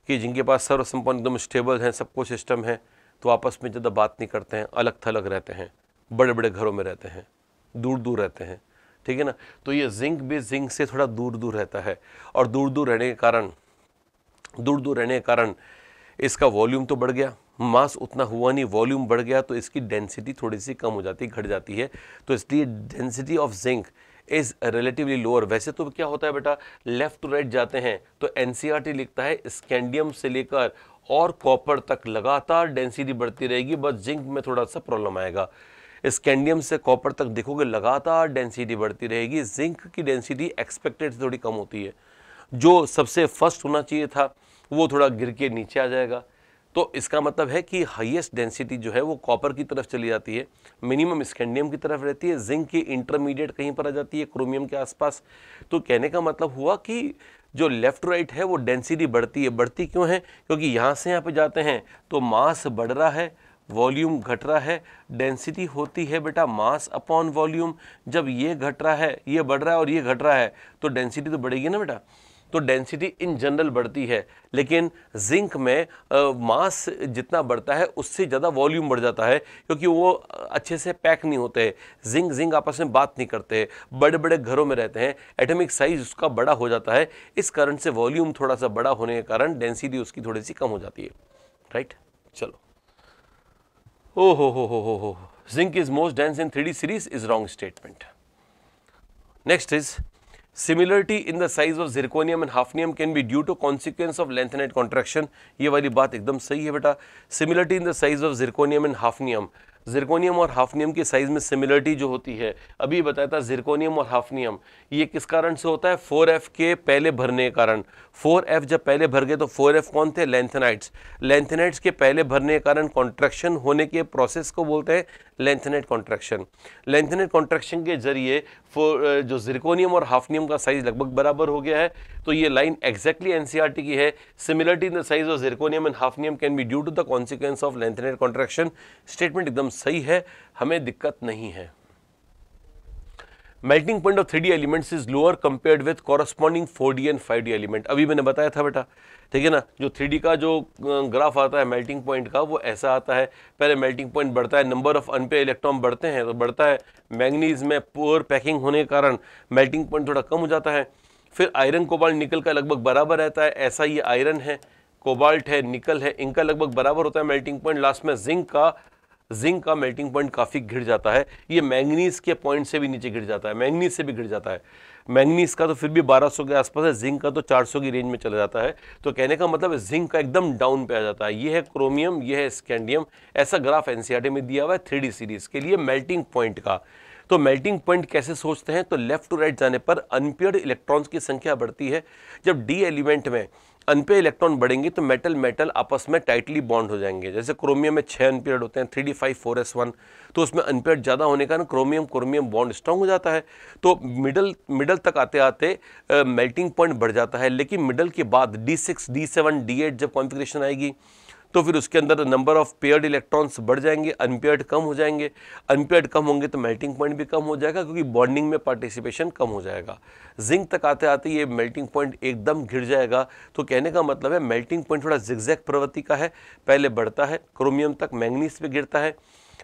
कि जिनके पास सर्वसंपन्न एकदम स्टेबल है, सबको सिस्टम है, तो आपस में ज़्यादा बात नहीं करते हैं, अलग थलग रहते हैं, बड़े बड़े घरों में रहते हैं, दूर दूर रहते हैं, ठीक है ना। तो ये जिंक भी जिंक से थोड़ा दूर दूर रहता है, और दूर दूर रहने के कारण इसका वॉल्यूम तो बढ़ गया, मास उतना हुआ नहीं, वॉल्यूम बढ़ गया, तो इसकी डेंसिटी थोड़ी सी कम हो जाती है, घट जाती है। तो इसलिए density of zinc is relatively lower. वैसे तो क्या होता है बेटा, लेफ्ट टू राइट जाते हैं तो एनसीईआरटी लिखता है स्कैंडियम से लेकर और कॉपर तक लगातार डेंसिटी बढ़ती रहेगी, बस जिंक में थोड़ा सा प्रॉब्लम आएगा। स्कैंडियम से कॉपर तक देखोगे लगातार डेंसिटी बढ़ती रहेगी, जिंक की डेंसिटी एक्सपेक्टेड से थोड़ी कम होती है। जो सबसे फर्स्ट होना चाहिए था वो थोड़ा गिर के नीचे आ जाएगा। तो इसका मतलब है कि हाईएस्ट डेंसिटी जो है वो कॉपर की तरफ चली जाती है, मिनिमम स्कैंडियम की तरफ रहती है, जिंक की इंटरमीडिएट कहीं पर आ जाती है, क्रोमियम के आसपास। तो कहने का मतलब हुआ कि जो लेफ्ट राइट है वो डेंसिटी बढ़ती है। बढ़ती क्यों है? क्योंकि यहाँ से यहाँ पे जाते हैं तो मास बढ़ रहा है, वॉल्यूम घट रहा है। डेंसिटी होती है बेटा मास अपॉन वॉल्यूम। जब ये घट रहा है, ये बढ़ रहा है और ये घट रहा है, तो डेंसिटी तो बढ़ेगी ना बेटा। तो डेंसिटी इन जनरल बढ़ती है, लेकिन जिंक में मास जितना बढ़ता है उससे ज़्यादा वॉल्यूम बढ़ जाता है, क्योंकि वो अच्छे से पैक नहीं होते। जिंक आपस में बात नहीं करते, बड़े बड़े घरों में रहते हैं, एटॉमिक साइज उसका बड़ा हो जाता है। इस कारण से वॉल्यूम थोड़ा सा बड़ा होने के कारण डेंसिटी उसकी थोड़ी सी कम हो जाती है, राइट। चलो, ओ हो, zinc is most dense in 3D series is wrong statement. Next is Similarity in the size of zirconium and hafnium can be due to consequence of lengthened contraction। ये वाली बात एकदम सही है बेटा। Similarity in the size of zirconium and hafnium, zirconium और हाफनियम की साइज में सिमिलरिटी जो होती है, अभी बताया था जिरकोनियम और हाफनियम, ये किस कारण से होता है? 4f के पहले भरने के कारण। 4f जब पहले भर गए तो 4f कौन थे? लेंथेनाइट्स। लेंथेनाइट्स के पहले भरने के कारण कॉन्ट्रैक्शन होने के प्रोसेस को बोलते हैं लेंथेनाइट कॉन्ट्रैक्शन। लेंथेनाइट कॉन्ट्रैक्शन के जरिए जो जिरकोनियम और हाफनियम का साइज लगभग बराबर हो गया है। तो ये लाइन एग्जैक्टली एनसीईआरटी की है। Similarity in the size of zirconium and hafnium can be due to the consequence of lanthanide contraction. Statement एकदम सही है, हमें दिक्कत नहीं है। Melting point of 3D elements is lower compared with corresponding 4D and 5D element. अभी मैंने बताया था बेटा, ठीक है ना, जो 3D का जो ग्राफ आता है मेल्टिंग पॉइंट का वो ऐसा आता है, पहले मेल्टिंग पॉइंट बढ़ता है, नंबर ऑफ अनपेयर इलेक्ट्रॉन बढ़ते हैं तो बढ़ता है, मैंगनीज में पुअर पैकिंग होने के कारण मेल्टिंग पॉइंट थोड़ा कम हो जाता है। फिर आयरन कोबाल्ट निकल का लगभग बराबर रहता है, ऐसा ये आयरन है, कोबाल्ट है, निकल है, इनका लगभग बराबर होता है मेल्टिंग पॉइंट। लास्ट में जिंक का मेल्टिंग पॉइंट काफ़ी गिर जाता है, ये मैंगनीज के पॉइंट से भी नीचे गिर जाता है, मैंगनीज से भी गिर जाता है। मैंगनीज का तो फिर भी 1200 के आसपास है, जिंक का तो 400 की रेंज में चला जाता है। तो कहने का मतलब जिंक का एकदम डाउन पे आ जाता है। ये है क्रोमियम, ये है स्कैंडियम। ऐसा ग्राफ एनसीईआरटी में दिया हुआ है 3D सीरीज के लिए मेल्टिंग पॉइंट का। तो मेल्टिंग पॉइंट कैसे सोचते हैं, तो लेफ्ट टू राइट जाने पर अनपेयर्ड इलेक्ट्रॉन्स की संख्या बढ़ती है। जब डी एलिमेंट में अनपेयर इलेक्ट्रॉन बढ़ेंगे तो मेटल आपस में टाइटली बॉन्ड हो जाएंगे। जैसे क्रोमियम में 6 अनपेयर्ड होते हैं, 3d5 4s1, तो उसमें अनपेयर्ड ज़्यादा होने का क्रोमियम बॉन्ड स्ट्रांग हो जाता है। तो मिडल तक आते आते मेल्टिंग पॉइंट बढ़ जाता है। लेकिन मिडल के बाद D6 D7 D8 जब कॉन्फ़िगरेशन आएगी तो फिर उसके अंदर नंबर ऑफ पेयर्ड इलेक्ट्रॉन्स बढ़ जाएंगे, अनपेयर्ड कम हो जाएंगे। अनपेयर्ड कम होंगे तो मेल्टिंग पॉइंट भी कम हो जाएगा, क्योंकि बॉन्डिंग में पार्टिसिपेशन कम हो जाएगा। जिंक तक आते आते ये मेल्टिंग पॉइंट एकदम गिर जाएगा। तो कहने का मतलब है मेल्टिंग पॉइंट थोड़ा जिगजैग प्रवृत्ति का है, पहले बढ़ता है, क्रोमियम तक, मैंगनीज पे गिरता है,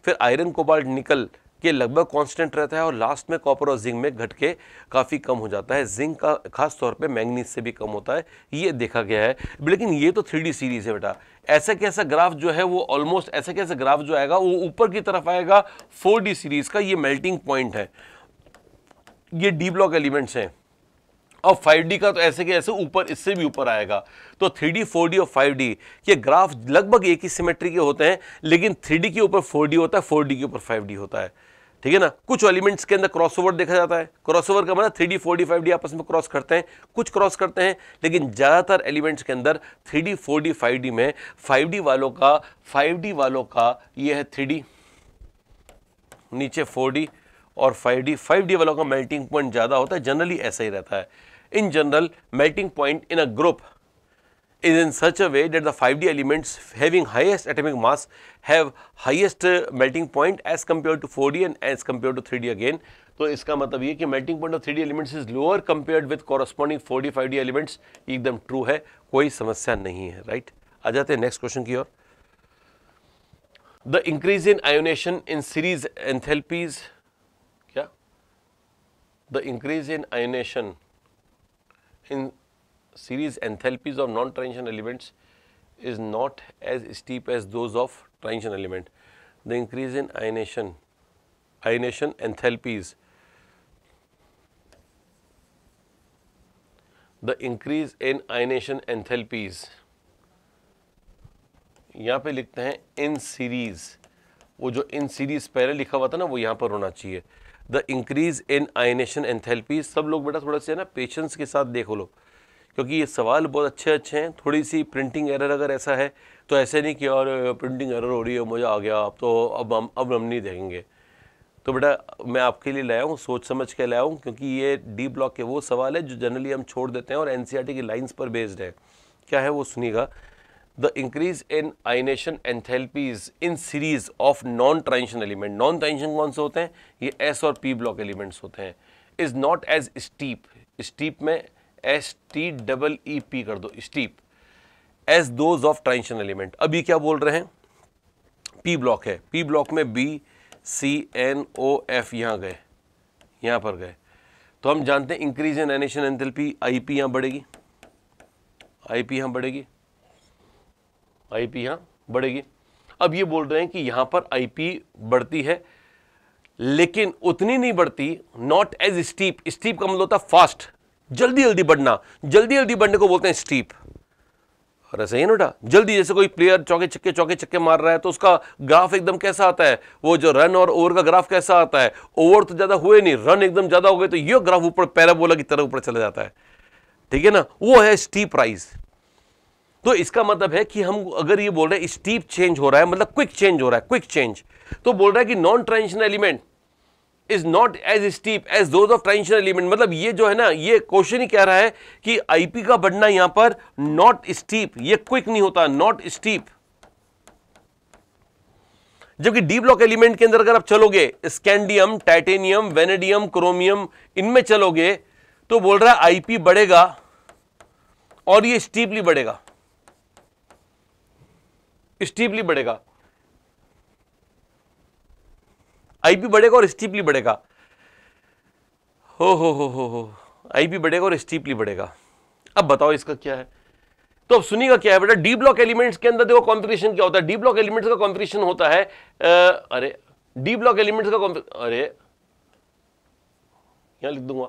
फिर आयरन कोबाल्ट निकल के लगभग कांस्टेंट रहता है और लास्ट में कॉपर और जिंक में घट के काफ़ी कम हो जाता है। जिंक का खास तौर पे मैंगनीज से भी कम होता है, ये देखा गया है। लेकिन ये तो 3D सीरीज है बेटा, ऐसा कैसा ग्राफ जो है वो ऑलमोस्ट ऐसा कैसा ग्राफ जो आएगा वो ऊपर की तरफ आएगा 4D सीरीज का। ये मेल्टिंग पॉइंट है, ये डी ब्लॉक एलिमेंट्स हैं, और 5D का तो ऐसे के ऐसे ऊपर, इससे भी ऊपर आएगा। तो 3D 4D और 5D ये ग्राफ लगभग एक ही सिमेट्री के होते हैं, लेकिन 3D के ऊपर 4D होता है, 4D के ऊपर 5D होता है, ठीक है ना। कुछ एलिमेंट्स के अंदर क्रॉसओवर देखा जाता है, क्रॉसओवर का मतलब 3D 4D 5D आपस में क्रॉस करते हैं, कुछ क्रॉस करते हैं, लेकिन ज़्यादातर एलिमेंट्स के अंदर 3D 4D 5D में 5D वालों का ये है 3D, नीचे 4D और 5D वालों का मेल्टिंग पॉइंट ज़्यादा होता है। जनरली ऐसा ही रहता है। In general, melting point in a group is in such a way that the 5D elements having highest atomic mass have highest melting point as compared to 4D and as compared to 3D again. तो इसका मतलब ये कि melting point of 3D elements is lower compared with corresponding 4D 5D elements। एकदम ट्रू है, कोई समस्या नहीं है, राइट। आ जाते हैं नेक्स्ट क्वेश्चन की ओर। The increase in ionization in series enthalpies, क्या? The increase in ionization in series enthalpies of non-transition elements is not as steep as those of transition element. The increase in ionization enthalpies, the increase in ionization enthalpies, यहाँ पे लिखते हैं इन सीरीज, वो जो इन सीरीज पहले लिखा हुआ था ना वो यहाँ पर होना चाहिए। The increase in ionisation enthalpy. सब लोग बेटा थोड़ा सा ना पेशेंस के साथ देखो लो, क्योंकि ये सवाल बहुत अच्छे हैं। थोड़ी सी प्रिंटिंग एरर अगर ऐसा है तो ऐसे नहीं कि और प्रिंटिंग एरर हो रही है, मुझे आ गया, अब तो अब हम नहीं देखेंगे। तो बेटा मैं आपके लिए लाया हूँ, सोच समझ के लाया हूँ, क्योंकि ये डी ब्लॉक के वो सवाल है जो जनरली हम छोड़ देते हैं और एनसीईआरटी की लाइंस पर बेस्ड है। क्या है वो सुनिएगा। The increase in ionisation enthalpies in series of non transition element. Non transition कौन से होते हैं? ये एस और पी ब्लॉक एलिमेंट्स होते हैं। Is not as steep, steep में STEEP कर दो, steep, as those of transition element. अभी क्या बोल रहे हैं? पी ब्लॉक है, पी ब्लॉक में BCNOF यहाँ गए, यहाँ पर गए, तो हम जानते हैं increase in ionisation enthalpy IP यहाँ बढ़ेगी, IP यहाँ बढ़ेगी, IP यहाँ बढ़ेगी। अब ये बोल रहे हैं कि यहाँ पर IP बढ़ती है लेकिन उतनी नहीं बढ़ती, नॉट एज स्टीप। स्टीप का मतलब होता है फास्ट, जल्दी जल्दी बढ़ना, जल्दी जल्दी बढ़ने को बोलते हैं स्टीप। और ऐसा ही ना बेटा, जल्दी, जैसे कोई प्लेयर चौके छक्के मार रहा है तो उसका ग्राफ एकदम कैसा आता है, वो जो रन और ओवर का ग्राफ कैसा आता है, ओवर तो ज्यादा हुए नहीं, रन एकदम ज्यादा हो गए तो ये ग्राफ ऊपर पैराबोला की तरह ऊपर चला जाता है, ठीक है ना, वो है स्टीप राइज। तो इसका मतलब है कि हम अगर ये बोल रहे हैं स्टीप चेंज हो रहा है, मतलब क्विक चेंज हो रहा है, क्विक चेंज, तो बोल रहा है कि non transition element is not as steep as those of transition element. मतलब ये जो है ना, ये क्वेश्चन ही कह रहा है कि IP का बढ़ना यहां पर नॉट स्टीप, ये क्विक नहीं होता, नॉट स्टीप। जबकि डी ब्लॉक एलिमेंट के अंदर अगर आप चलोगे, स्कैंडियम, टाइटेनियम, वेनेडियम, क्रोमियम, इनमें चलोगे तो बोल रहा है आईपी बढ़ेगा और ये स्टीपली बढ़ेगा, स्टीपली बढ़ेगा, आईपी बढ़ेगा और स्टीपली बढ़ेगा। हो आईपी बढ़ेगा और स्टीपली बढ़ेगा। अब बताओ इसका क्या है? तो अब सुनिएगा क्या है बेटा, डी ब्लॉक एलिमेंट्स के अंदर देखो कॉन्फ़िगरेशन क्या होता है। डी ब्लॉक एलिमेंट्स का कॉन्फ़िगरेशन होता है अरे डी ब्लॉक एलिमेंट्स का अरे यहां लिख दूंगा,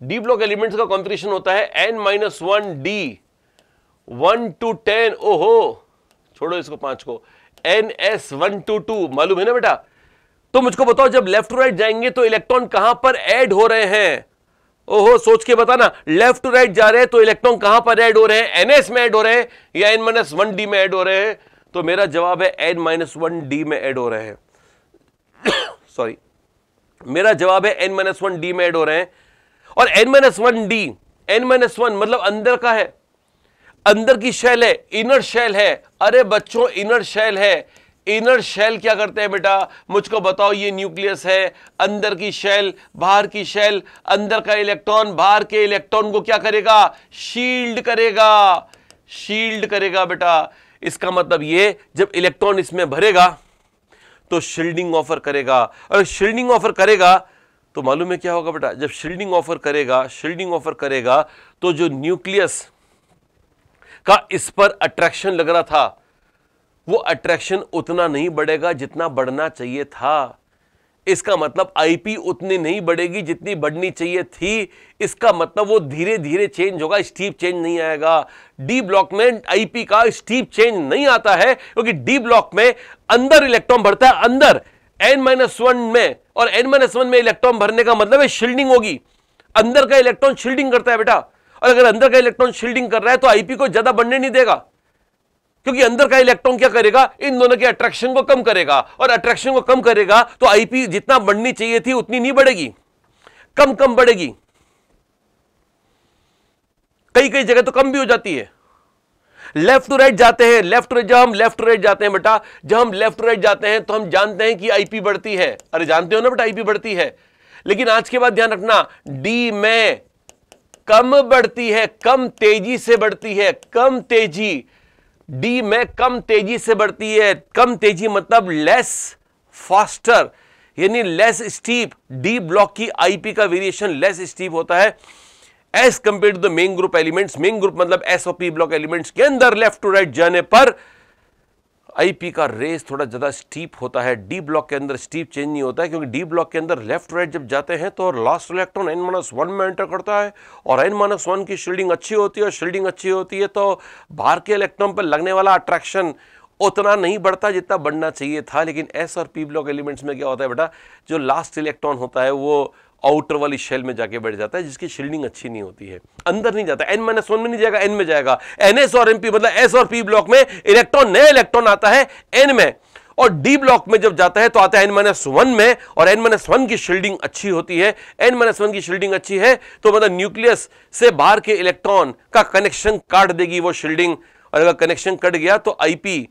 डी ब्लॉक एलिमेंट्स का कॉन्फ़िगरेशन होता है n-1 डी 1 to 10, ओहो छोड़ो इसको 5 को, ns 1 to 2, मालूम है ना बेटा? तो मुझको बताओ जब लेफ्ट टू राइट जाएंगे तो इलेक्ट्रॉन कहां पर ऐड हो रहे हैं? ओहो सोच के बताना, लेफ्ट टू राइट जा रहे हैं तो इलेक्ट्रॉन कहां पर ऐड हो रहे हैं? ns में ऐड हो रहे हैं या n-1 डी में ऐड हो रहे हैं? तो मेरा जवाब है n-1 डी में ऐड हो रहे हैं। सॉरी, मेरा जवाब है n-1 डी में ऐड हो रहे हैं। और n-1 डी, n-1 मतलब अंदर का है, अंदर की शेल है, इनर शेल है। अरे बच्चों इनर शेल है, इनर शेल क्या करते हैं बेटा? मुझको बताओ, ये न्यूक्लियस है, अंदर की शेल, बाहर की शेल, अंदर का इलेक्ट्रॉन बाहर के इलेक्ट्रॉन को क्या करेगा? शील्ड करेगा, शील्ड करेगा बेटा। इसका मतलब ये जब इलेक्ट्रॉन इसमें भरेगा तो शील्डिंग ऑफर करेगा, और शील्डिंग ऑफर करेगा तो मालूम है क्या होगा बेटा? जब शील्डिंग ऑफर करेगा, शील्डिंग ऑफर करेगा तो जो न्यूक्लियस का इस पर अट्रैक्शन लग रहा था वो अट्रैक्शन उतना नहीं बढ़ेगा जितना बढ़ना चाहिए था। इसका मतलब आईपी उतनी नहीं बढ़ेगी जितनी बढ़नी चाहिए थी। इसका मतलब वो धीरे धीरे चेंज होगा, स्टीप चेंज नहीं आएगा। डी ब्लॉक में आईपी का स्टीप चेंज नहीं आता है क्योंकि डी ब्लॉक में अंदर इलेक्ट्रॉन भरता है, अंदर n-1 में, और n-1 में इलेक्ट्रॉन भरने का मतलब है शील्डिंग होगी। अंदर का इलेक्ट्रॉन शील्डिंग करता है बेटा, और अगर अंदर का इलेक्ट्रॉन शील्डिंग कर रहा है तो आईपी को ज्यादा बढ़ने नहीं देगा, क्योंकि अंदर का इलेक्ट्रॉन क्या करेगा? इन दोनों के अट्रैक्शन को कम करेगा, और अट्रैक्शन को कम करेगा तो आईपी जितना बढ़नी चाहिए थी उतनी नहीं बढ़ेगी, कम कम बढ़ेगी। कई कई जगह तो कम भी हो जाती है। लेफ्ट टू राइट जाते हैं, लेफ्ट जब हम लेफ्ट टू राइट जाते हैं बेटा, जब हम लेफ्ट टू राइट जाते हैं तो हम जानते हैं कि आईपी बढ़ती है। अरे जानते हो ना बेटा आईपी बढ़ती है, लेकिन आज के बाद ध्यान रखना, डी में कम बढ़ती है, कम तेजी से बढ़ती है, कम तेजी। डी में कम तेजी से बढ़ती है, कम तेजी मतलब लेस फास्टर, यानी लेस स्टीप। डी ब्लॉक की आईपी का वेरिएशन लेस स्टीप होता है as compare to the main group elements. Main group मतलब एस और पी ब्लॉक एलिमेंट्स के अंदर लेफ्ट टू राइट जाने पर आईपी का रेस थोड़ा ज्यादा स्टीप होता है। डी ब्लॉक के अंदर स्टीप चेंज नहीं होता है, क्योंकि डी ब्लॉक के अंदर लेफ्ट राइट जब जाते हैं तो लास्ट इलेक्ट्रॉन n-1 में एंटर करता है, और n-1 की शील्डिंग अच्छी होती है, और शील्डिंग अच्छी होती है तो बाहर के इलेक्ट्रॉन पर लगने वाला अट्रैक्शन उतना नहीं बढ़ता जितना बढ़ना चाहिए था। लेकिन एस और पी ब्लॉक एलिमेंट्स में क्या होता है बेटा, जो लास्ट इलेक्ट्रॉन होता है वो आउटर वाली शेल में जाके बैठ जाता है, जिसकी शील्डिंग अच्छी नहीं होती है, अंदर नहीं जाता, n-1 में नहीं जाएगा, n में जाएगा। ns और mp मतलब s और p ब्लॉक में इलेक्ट्रॉन, नया इलेक्ट्रॉन आता है n में, और d ब्लॉक में जब जाता है तो आता है n-1 में, और n-1 की शील्डिंग अच्छी होती है। n-1 की शील्डिंग अच्छी है तो मतलब न्यूक्लियस से बाहर के इलेक्ट्रॉन का कनेक्शन काट देगी वो शील्डिंग, और अगर कनेक्शन कट गया तो आईपी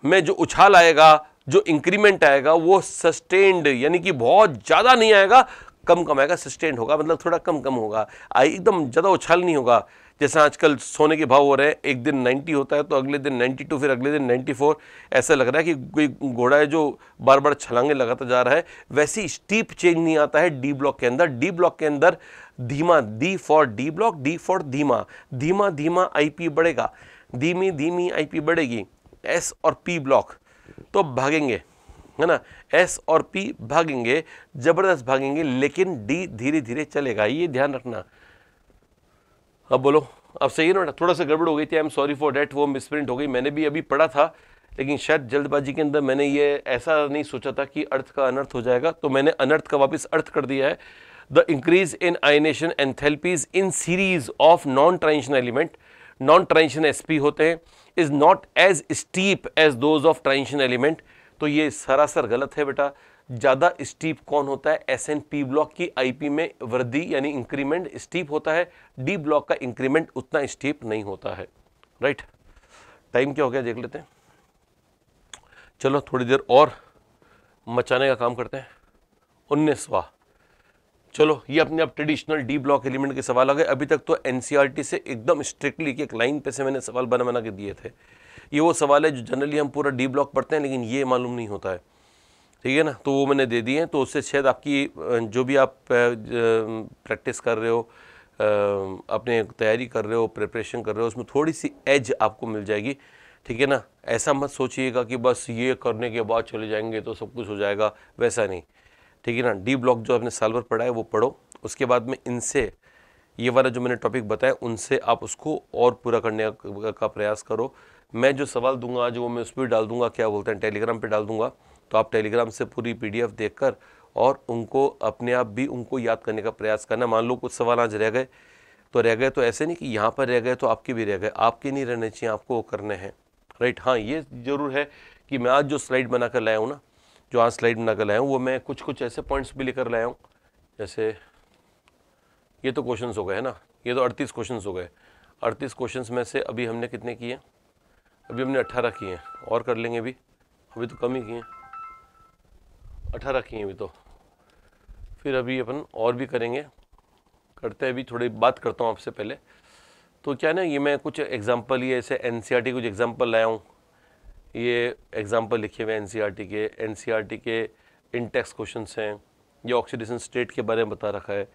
में जो उछाल आएगा, जो इंक्रीमेंट आएगा वो सस्टेन्ड, यानी कि बहुत ज्यादा नहीं आएगा, कम कम आएगा, सस्टेन्ड होगा, मतलब थोड़ा कम कम होगा, एकदम ज्यादा उछाल नहीं होगा। जैसे आजकल सोने के भाव हो रहे हैं, एक दिन 90 होता है तो अगले दिन 92, फिर अगले दिन 94, ऐसा लग रहा है कि कोई घोड़ा है जो बार बार छलांगे लगाता जा रहा है। वैसी स्टीप चेंज नहीं आता है डी ब्लॉक के अंदर। डी ब्लॉक के अंदर धीमा, D for D block, D for धीमा, धीमा धीमा आईपी बढ़ेगा, धीमी धीमी आईपी बढ़ेगी। एस और पी ब्लॉक तो भागेंगे, है ना, एस और पी भागेंगे, जबरदस्त भागेंगे, लेकिन डी धीरे धीरे चलेगा, ये ध्यान रखना। अब बोलो, अब सही है ना? थोड़ा सा गड़बड़ हो गई थी, I am sorry for that, वो मिसप्रिंट हो गई, मैंने भी अभी पढ़ा था, लेकिन शायद जल्दबाजी के अंदर मैंने ये ऐसा नहीं सोचा था कि अर्थ का अनर्थ हो जाएगा, तो मैंने अनर्थ का वापस अर्थ कर दिया है। The increase in ionisation enthalpies in series of non transition element, non transition s p होते हैं, is not as steep as those of transition element. तो ये सरासर गलत है बेटा। ज्यादा स्टीप कौन होता है? एस एंड पी ब्लॉक की आईपी में वृद्धि यानी इंक्रीमेंट स्टीप होता है, डी ब्लॉक का इंक्रीमेंट उतना स्टीप नहीं होता है। राइट, टाइम क्या हो गया देख लेते हैं, चलो थोड़ी देर और मचाने का काम करते हैं। 19वां, चलो ये अपने आप ट्रेडिशनल डी ब्लॉक एलिमेंट के सवाल आ गए। अभी तक तो एनसीईआरटी से एकदम स्ट्रिक्टली एक लाइन पे से मैंने सवाल बना के दिए थे। ये वो सवाल है जो जनरली हम पूरा डी ब्लॉक पढ़ते हैं लेकिन ये मालूम नहीं होता है, ठीक है ना। तो वो मैंने दे दिए हैं, तो उससे शायद आपकी जो भी आप प्रैक्टिस कर रहे हो, अपने तैयारी कर रहे हो, प्रिपरेशन कर रहे हो, उसमें थोड़ी सी एज आपको मिल जाएगी, ठीक है ना। ऐसा मत सोचिएगा कि बस ये करने के बाद चले जाएंगे तो सब कुछ हो जाएगा, वैसा नहीं, ठीक है ना। डी ब्लॉक जो आपने साल भर पढ़ा है वो पढ़ो, उसके बाद में इनसे ये वाला जो मैंने टॉपिक बताया उनसे आप उसको और पूरा करने का प्रयास करो। मैं जो सवाल दूंगा आज वो मैं उस पर डाल दूंगा, क्या बोलते हैं, टेलीग्राम पे डाल दूंगा, तो आप टेलीग्राम से पूरी पीडीएफ देखकर और उनको अपने आप भी उनको याद करने का प्रयास करना। मान लो कुछ सवाल आज रह गए तो ऐसे नहीं कि यहाँ पर रह गए तो आपके भी रह गए, आपके नहीं रहने चाहिए, आपको वो करने हैं, राइट। हाँ, ये जरूर है कि मैं आज जो स्लाइड बना कर लाया हूँ ना, जो आज स्लाइड बना कर लाया हूँ, वो मैं कुछ ऐसे पॉइंट्स भी लेकर लाया हूँ, जैसे ये तो क्वेश्चंस हो गए है ना, ये तो 38 क्वेश्चंस हो गए। 38 क्वेश्चंस में से अभी हमने कितने किए, अभी हमने 18 किए हैं, और कर लेंगे अभी तो कम ही किए, 18 किए अभी तो, फिर अभी अपन और भी करेंगे, करते हैं। अभी थोड़ी बात करता हूँ आपसे पहले, तो क्या है ना, ये मैं कुछ एग्जाम्पल, ये ऐसे एनसीईआरटी कुछ एग्जाम्पल लाया हूँ, ये एग्जाम्पल लिखे हुए एनसीईआरटी के इंटेक्स क्वेश्चंस हैं, ये ऑक्सीडेशन स्टेट के बारे में बता रखा है।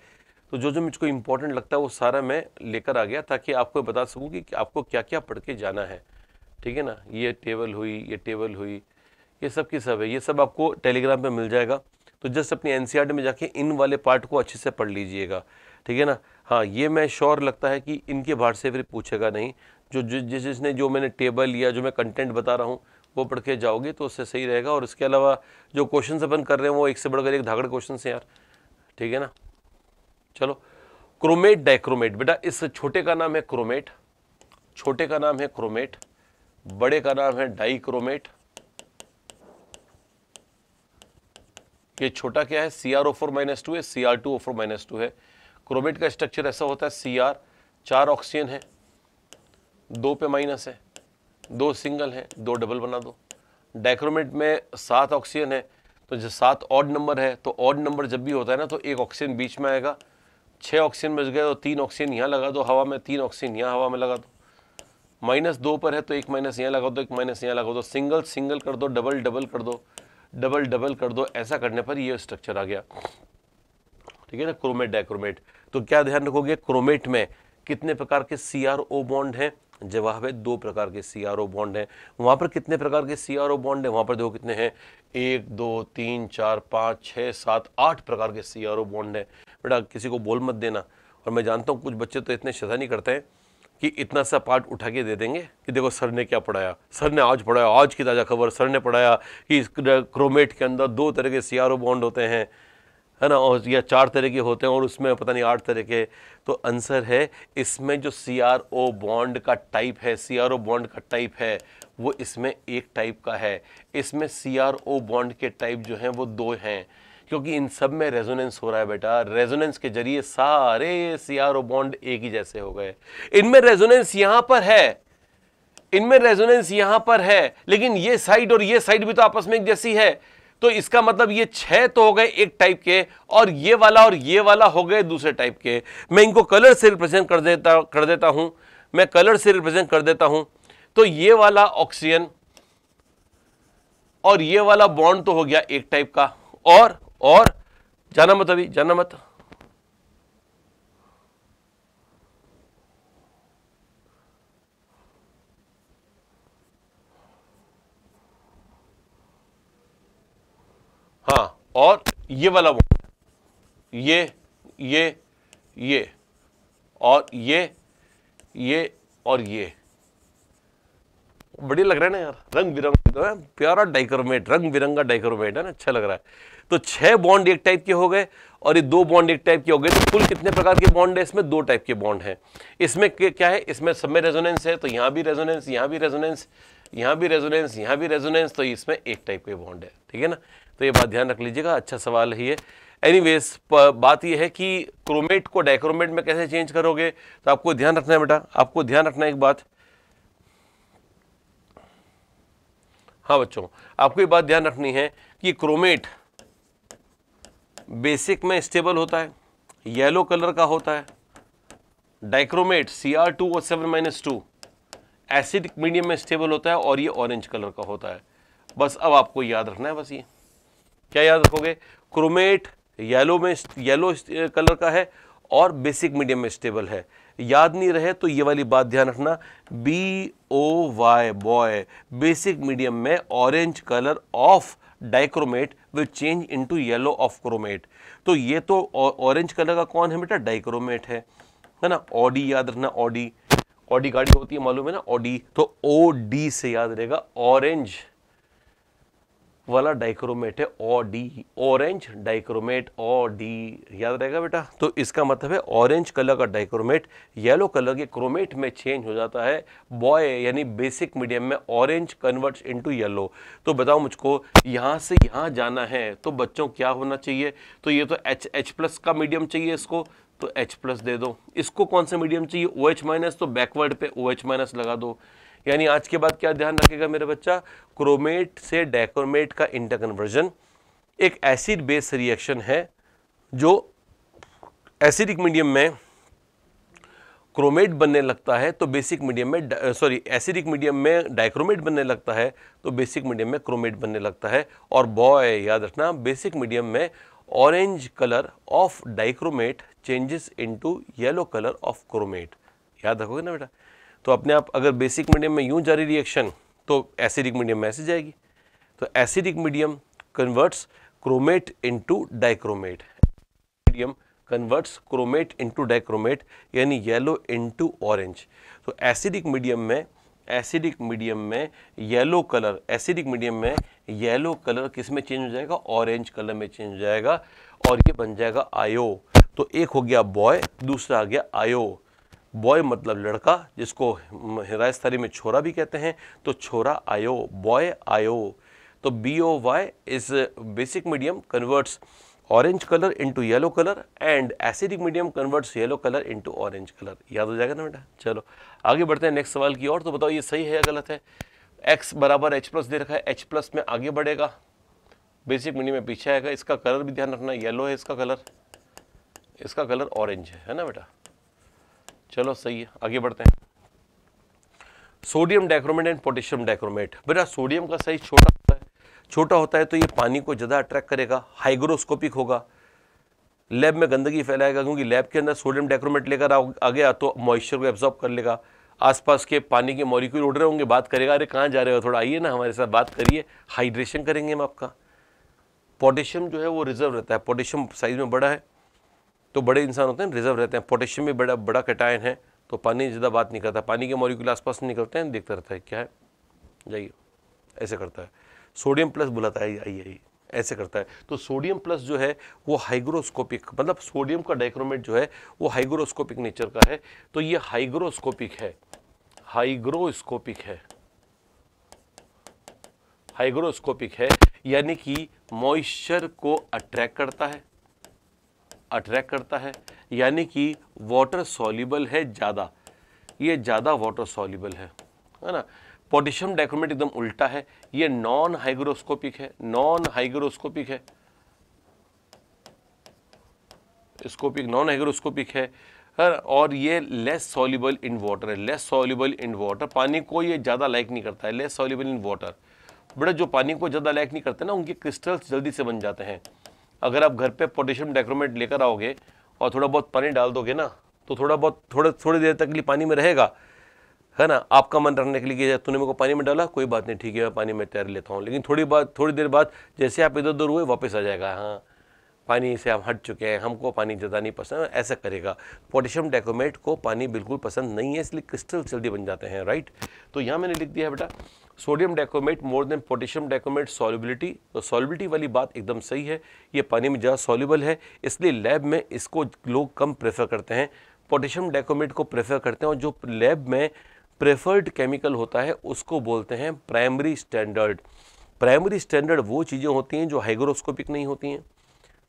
तो जो जो मुझको इंपॉर्टेंट लगता है वो सारा मैं लेकर आ गया ताकि आपको बता सकूं कि आपको क्या क्या पढ़ के जाना है, ठीक है ना। ये टेबल हुई, ये टेबल हुई, ये सब की सब है, ये सब आपको टेलीग्राम पे मिल जाएगा। तो जस्ट अपनी एनसीईआरटी में जाके इन वाले पार्ट को अच्छे से पढ़ लीजिएगा, ठीक है ना। हाँ, ये मैं श्योर लगता है कि इनके बाहर से फिर पूछेगा नहीं, जो जिसने जो मैंने टेबल या जो मैं कंटेंट बता रहा हूँ वो पढ़ के जाओगे तो उससे सही रहेगा। और इसके अलावा जो क्वेश्चन अपन कर रहे हैं वो एक से बढ़कर एक धागड़ क्वेश्चन है यार, ठीक है ना। चलो, क्रोमेट डाइक्रोमेट, बेटा इस छोटे का नाम है क्रोमेट, छोटे का नाम है क्रोमेट, बड़े का नाम है डाइक्रोमेट। ये छोटा क्या है, CrO4-2 है, Cr2O4-2 है। क्रोमेट का स्ट्रक्चर ऐसा होता है, Cr 4 ऑक्सीजन है, 2 पे माइनस है, 2 सिंगल है, 2 डबल बना दो। डाइक्रोमेट में 7 ऑक्सीजन है, तो जो 7 ऑड नंबर है, तो ऑड नंबर जब भी होता है ना तो एक ऑक्सीजन बीच में आएगा। 6 ऑक्सीजन बच गए तो 3 ऑक्सीजन यहाँ लगा दो हवा में, 3 ऑक्सीजन यहाँ हवा में लगा दो। -2 पर है तो एक माइनस यहाँ लगा दो, एक माइनस यहाँ लगा दो। सिंगल सिंगल कर दो, डबल डबल कर दो, डबल डबल कर दो। ऐसा करने पर ये स्ट्रक्चर आ गया, ठीक है ना, क्रोमेट डाइक्रोमेट। तो क्या ध्यान रखोगे, क्रोमेट में कितने प्रकार के CrO बॉन्ड हैं? जवाब है 2 प्रकार के CrO बॉन्ड हैं। वहां पर कितने प्रकार के CrO बॉन्ड हैं? वहां पर देखो कितने हैं, 1 2 3 4 5 6 7 8 प्रकार के CrO बॉन्ड हैं। बेटा किसी को बोल मत देना। और मैं जानता हूँ कुछ बच्चे तो इतने शैतानी करते हैं कि इतना सा पार्ट उठा के दे देंगे कि देखो सर ने क्या पढ़ाया, सर ने आज पढ़ाया, आज की ताज़ा खबर, सर ने पढ़ाया कि इस क्रोमेट के अंदर 2 तरह के CrO बॉन्ड होते हैं, है ना, और या 4 तरह के होते हैं और उसमें पता नहीं 8 तरह के। तो आंसर है इसमें जो CrO बॉन्ड का टाइप है, CrO बॉन्ड का टाइप है वो इसमें एक टाइप का है। इसमें CrO बॉन्ड के टाइप जो हैं वो 2 हैं, क्योंकि इन सब में रेजोनेंस हो रहा है बेटा। रेजोनेंस के जरिए सारे CrO बॉन्ड एक ही जैसे हो गए। इनमें रेजोनेंस यहां पर है, इनमें रेजोनेंस यहां पर है, लेकिन ये साइड और ये साइड भी तो आपस में एक जैसी है। तो इसका मतलब ये 6 तो हो गए एक टाइप के, और ये वाला हो गए दूसरे टाइप के। मैं इनको कलर से रिप्रेजेंट कर देता हूं, मैं कलर से रिप्रेजेंट कर देता हूं। तो ये वाला ऑक्सीजन और ये वाला बॉन्ड तो हो गया एक टाइप का। और जाना मत, अभी जाना मत। हाँ, और ये वाला बॉन्ड, ये और ये और ये बढ़िया लग रहा है ना यार, रंग बिरंगा प्यारा डाइक्रोमेट, रंग बिरंगा डाइक्रोमेट है ना, अच्छा लग रहा है। तो 6 बॉन्ड एक टाइप के हो गए और ये 2 बॉन्ड एक टाइप के हो गए। तो कुल कितने प्रकार के बॉन्ड है? इसमें 2 टाइप के बॉन्ड हैं। इसमें क्या है, इसमें सब में रेजोनेंस है, तो यहाँ भी रेजोनेंस, यहाँ भी रेजोनेंस, यहाँ भी रेजोनेंस, यहाँ भी रेजोनेंस, तो इसमें एक टाइप के बॉन्ड है, ठीक है ना। तो ये बात ध्यान रख लीजिएगा, अच्छा सवाल है ये। एनीवेज बात ये है कि क्रोमेट को डाइक्रोमेट में कैसे चेंज करोगे, तो आपको ध्यान रखना है बेटा, आपको ध्यान रखना है एक बात। हाँ बच्चों, आपको ये बात ध्यान रखनी है कि क्रोमेट बेसिक में स्टेबल होता है, येलो कलर का होता है। डाइक्रोमेट Cr2O7-2 एसिडिक मीडियम में स्टेबल होता है और ये ऑरेंज कलर का होता है। बस अब आपको याद रखना है, बस ये क्या याद रखोगे, क्रोमेट येलो कलर का है और बेसिक मीडियम में स्टेबल है। याद नहीं रहे तो ये वाली बात ध्यान रखना, BOY बॉय, बेसिक मीडियम में orange colour of dichromate will change into yellow of chromate. तो ये तो ऑरेंज कलर का कौन है बेटा, डाइक्रोमेट है ना। ऑडी याद रखना, ऑडी गाड़ी होती है मालूम है ना, ऑडी, तो OD से याद रहेगा, ऑरेंज वाला डाइक्रोमेट है OD, ऑरेंज डाइक्रोमेट OD, याद रहेगा बेटा। तो इसका मतलब है ऑरेंज कलर का डाइक्रोमेट येलो कलर के क्रोमेट में चेंज हो जाता है। बॉय यानी बेसिक मीडियम में ऑरेंज कन्वर्ट्स इनटू येलो। तो बताओ मुझको यहां से यहां जाना है तो बच्चों क्या होना चाहिए, तो ये तो H+ का मीडियम चाहिए इसको, तो H+ दे दो। इसको कौन सा मीडियम चाहिए, OH-, तो बैकवर्ड पे OH- लगा दो। यानी आज के बाद क्या ध्यान रखेगा मेरे बच्चा, क्रोमेट से डाइक्रोमेट का इंटरकन्वर्जन एक एसिड बेस रिएक्शन है, जो एसिडिक मीडियम में क्रोमेट बनने लगता है तो बेसिक मीडियम में एसिडिक मीडियम में डाइक्रोमेट बनने लगता है तो बेसिक मीडियम में क्रोमेट बनने लगता है। और बॉय याद रखना, बेसिक मीडियम में orange colour of dichromate changes into yellow colour of chromate, याद रखोगे ना बेटा। तो अपने आप अगर बेसिक मीडियम में यूं जारी रिएक्शन तो एसिडिक मीडियम में ऐसे जाएगी। तो acidic medium converts chromate into dichromate, medium converts chromate into dichromate, यानी येलो इनटू ऑरेंज। तो एसिडिक मीडियम में येलो कलर, एसिडिक मीडियम में येलो कलर किस में चेंज हो जाएगा, ऑरेंज कलर में चेंज हो जाएगा और ये बन जाएगा आयो। तो एक हो गया बॉय, दूसरा आ गया आयो। बॉय मतलब लड़का, जिसको राजस्थानी में छोरा भी कहते हैं, तो छोरा आयो, बॉय आयो। तो BOY is basic medium converts orange colour into yellow colour and acidic medium converts yellow colour into orange colour. याद हो जाएगा ना बेटा। चलो आगे बढ़ते हैं नेक्स्ट सवाल की ओर। तो बताओ ये सही है या गलत है। X बराबर H+ दे रखा है, H+ में आगे बढ़ेगा, बेसिक मीडियम में पीछे आएगा। इसका कलर भी ध्यान रखना, येलो है इसका कलर ऑरेंज है ना बेटा। चलो सही है, आगे बढ़ते हैं। Sodium dichromate and potassium dichromate. बेटा सोडियम का साइज छोटा होता है तो ये पानी को ज़्यादा अट्रैक्ट करेगा, हाइग्रोस्कोपिक होगा, लैब में गंदगी फैलाएगा, क्योंकि लैब के अंदर सोडियम डाइक्रोमेट लेकर आ गया तो मॉइस्चर को एब्जॉर्ब कर लेगा। आसपास के पानी के मॉलिक्यूल उड़ रहे होंगे, बात करेगा, अरे कहाँ जा रहे हो, थोड़ा आइए ना हमारे साथ बात करिए, हाइड्रेशन करेंगे हम आपका। पोटेशियम जो है वो रिजर्व रहता है, पोटेशियम साइज में बड़ा है तो बड़े इंसान होते हैं रिजर्व रहते हैं। पोटेशियम में बड़ा कैटायन है तो पानी ज़्यादा बात नहीं करता, पानी के मॉलिक्यूल आसपास नहीं निकलते हैं, देखता रहता है क्या है, जाइए ऐसे करता है। सोडियम प्लस बुलाता है, आइए ऐसे करता है। तो सोडियम प्लस जो है वो हाइग्रोस्कोपिक, मतलब सोडियम का डाइक्रोमेट जो है वो हाइग्रोस्कोपिक नेचर का है। तो ये हाइग्रोस्कोपिक है, यानी कि मॉइस्चर को अट्रैक्ट करता है, यानी कि वाटर सॉल्युबल है ज़्यादा, ये ज़्यादा वाटर सॉल्युबल है ना। पोटेशियम डाइक्रोमेट एकदम उल्टा है, ये नॉन हाइग्रोस्कोपिक है, और ये लेस सॉल्युबल इन वाटर पानी को ये ज़्यादा लाइक नहीं करता है, लेस सॉल्युबल इन वाटर। बड़े जो पानी को ज़्यादा लाइक नहीं करते ना, उनके क्रिस्टल्स जल्दी से बन जाते हैं। अगर आप घर पे पोटेशियम डाइक्रोमेट लेकर आओगे और थोड़ा बहुत पानी डाल दोगे ना, तो थोड़ी देर तक के लिए पानी में रहेगा, है ना। आपका मन रखने के लिए तूने मेरे को पानी में डाला, कोई बात नहीं, ठीक है मैं पानी में तैर लेता हूँ, लेकिन थोड़ी देर बाद जैसे आप इधर उधर हुए वापस आ जाएगा, हाँ पानी से हम हट चुके हैं, हमको पानी ज़्यादा नहीं पसंद, ऐसा करेगा। पोटेशियम डाइक्रोमेट को पानी बिल्कुल पसंद नहीं है, इसलिए क्रिस्टल जल्दी बन जाते हैं, राइट। तो यहाँ मैंने लिख दिया है बेटा, sodium dichromate more than potassium dichromate solubility. तो सॉल्युबिलिटी वाली बात एकदम सही है, ये पानी में ज़्यादा सॉल्युबल है, इसलिए लैब में इसको लोग कम प्रेफर करते हैं, पोटेशियम डाइक्रोमेट को प्रेफर करते हैं। और जो लैब में प्रेफर्ड केमिकल होता है उसको बोलते हैं प्राइमरी स्टैंडर्ड। प्राइमरी स्टैंडर्ड वो चीज़ें होती हैं जो हाइग्रोस्कोपिक नहीं होती हैं,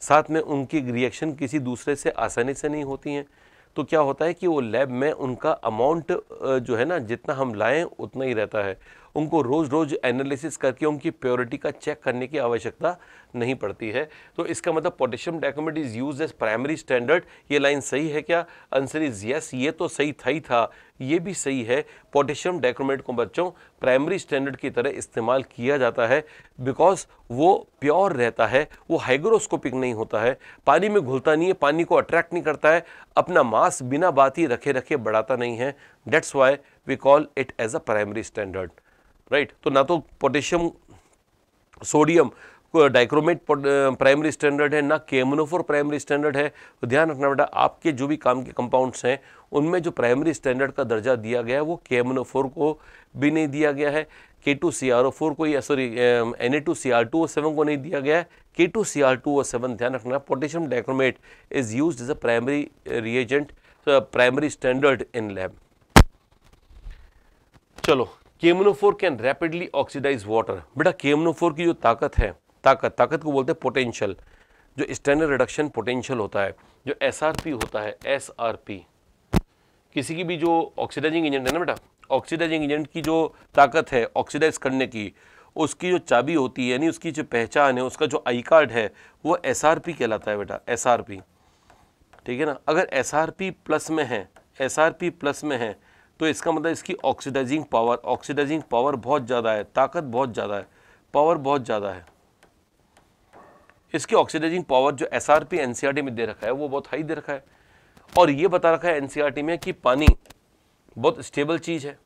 साथ में उनकी रिएक्शन किसी दूसरे से आसानी से नहीं होती हैं। तो क्या होता है कि वो लैब में उनका अमाउंट जो है ना, जितना हम लाएं उतना ही रहता है, उनको रोज़ रोज़ एनालिसिस करके उनकी प्योरिटी का चेक करने की आवश्यकता नहीं पड़ती है। तो इसका मतलब potassium dichromate is used as primary standard. ये लाइन सही है क्या? Answer is yes. ये तो सही था ही था, ये भी सही है। पोटेशियम डाइक्रोमेट को बच्चों प्राइमरी स्टैंडर्ड की तरह इस्तेमाल किया जाता है बिकॉज वो प्योर रहता है, वो हाइग्रोस्कोपिक नहीं होता है, पानी में घुलता नहीं है, पानी को अट्रैक्ट नहीं करता है, अपना मास बिना बात ही रखे रखे बढ़ाता नहीं है। That's why we call it as a primary standard, right. तो ना तो potassium sodium dichromate primary standard है, ना KMnO4 प्राइमरी स्टैंडर्ड है। तो ध्यान रखना बेटा, आपके जो भी काम के कंपाउंड्स हैं उनमें जो प्राइमरी स्टैंडर्ड का दर्जा दिया गया है वो KMnO4 को भी नहीं दिया गया है, K2CrO4 को, सॉरी Na2Cr2O7 को नहीं दिया गया है, K2Cr2O7 ध्यान रखना। Potassium dichromate is used as a primary reagent, primary standard in lab. चलो, KMnO4 can rapidly oxidise water. बेटा KMnO4 की जो ताकत है, ताकत को बोलते हैं पोटेंशियल, जो स्टैंडर्ड रिडक्शन पोटेंशियल होता है, जो SRP होता है, SRP, किसी की भी जो ऑक्सीडाइजिंग एजेंट है ना बेटा, ऑक्सीडाइजिंग एजेंट की जो ताकत है ऑक्सीडाइज करने की, उसकी जो चाबी होती है, यानी उसकी जो पहचान है, उसका जो आई कार्ड है, वो SRP कहलाता है बेटा, SRP, ठीक है ना। अगर SRP प्लस में है, SRP प्लस में है, तो इसका मतलब इसकी ऑक्सीडाइजिंग पावर बहुत ज़्यादा है, ताकत बहुत ज़्यादा है, पावर बहुत ज़्यादा है। इसकी ऑक्सीडाइजिंग पावर जो SRP NCERT में दे रखा है वो बहुत हाई दे रखा है, और ये बता रखा है NCERT में कि पानी बहुत स्टेबल चीज़ है,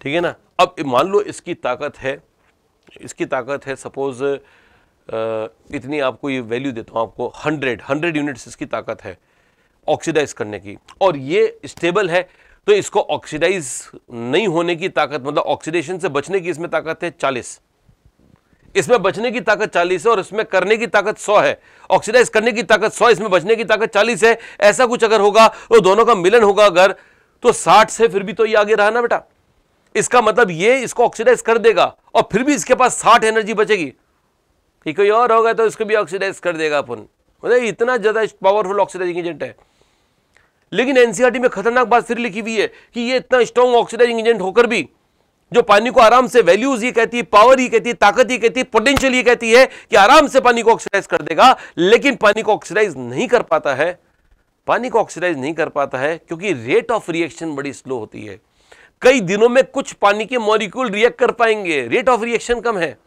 ठीक है ना। अब मान लो इसकी ताकत है सपोज इतनी, आपको ये वैल्यू देता हूँ आपको, 100 यूनिट्स इसकी ताकत है ऑक्सीडाइज करने की, और ये स्टेबल है, तो इसको ऑक्सीडाइज नहीं होने की ताकत, मतलब ऑक्सीडेशन से बचने की इसमें ताकत है 40, इसमें बचने की ताकत 40 है, और इसमें करने की ताकत 100 है। ऑक्सीडाइज करने की ताकत 100, इसमें बचने की ताकत 40 है। ऐसा कुछ अगर होगा तो दोनों का मिलन होगा अगर, तो 60 से फिर भी तो ये आगे रहा ना बेटा। इसका मतलब ये इसको ऑक्सीडाइज कर देगा और फिर भी इसके पास 60 एनर्जी बचेगी, कि कोई और होगा तो इसको भी ऑक्सीडाइज कर देगा अपन, मतलब इतना ज्यादा पावरफुल ऑक्सीडाइजिंग एजेंट है। लेकिन NCERT में खतरनाक बात फिर लिखी हुई है कि ये इतना स्ट्रॉन्ग ऑक्सीडाइजिंग एजेंट होकर भी जो पानी को आराम से, वैल्यूज ये कहती है, पावर ये कहती है, ताकत ये कहती है, पोटेंशियल ये कहती है कि आराम से पानी को ऑक्सीडाइज कर देगा, लेकिन पानी को ऑक्सीडाइज नहीं कर पाता है। पानी को ऑक्सीडाइज नहीं कर पाता है क्योंकि रेट ऑफ रिएक्शन बड़ी स्लो होती है। कई दिनों में कुछ पानी के मॉलिक्यूल रिएक्ट कर पाएंगे, रेट ऑफ रिएक्शन कम है।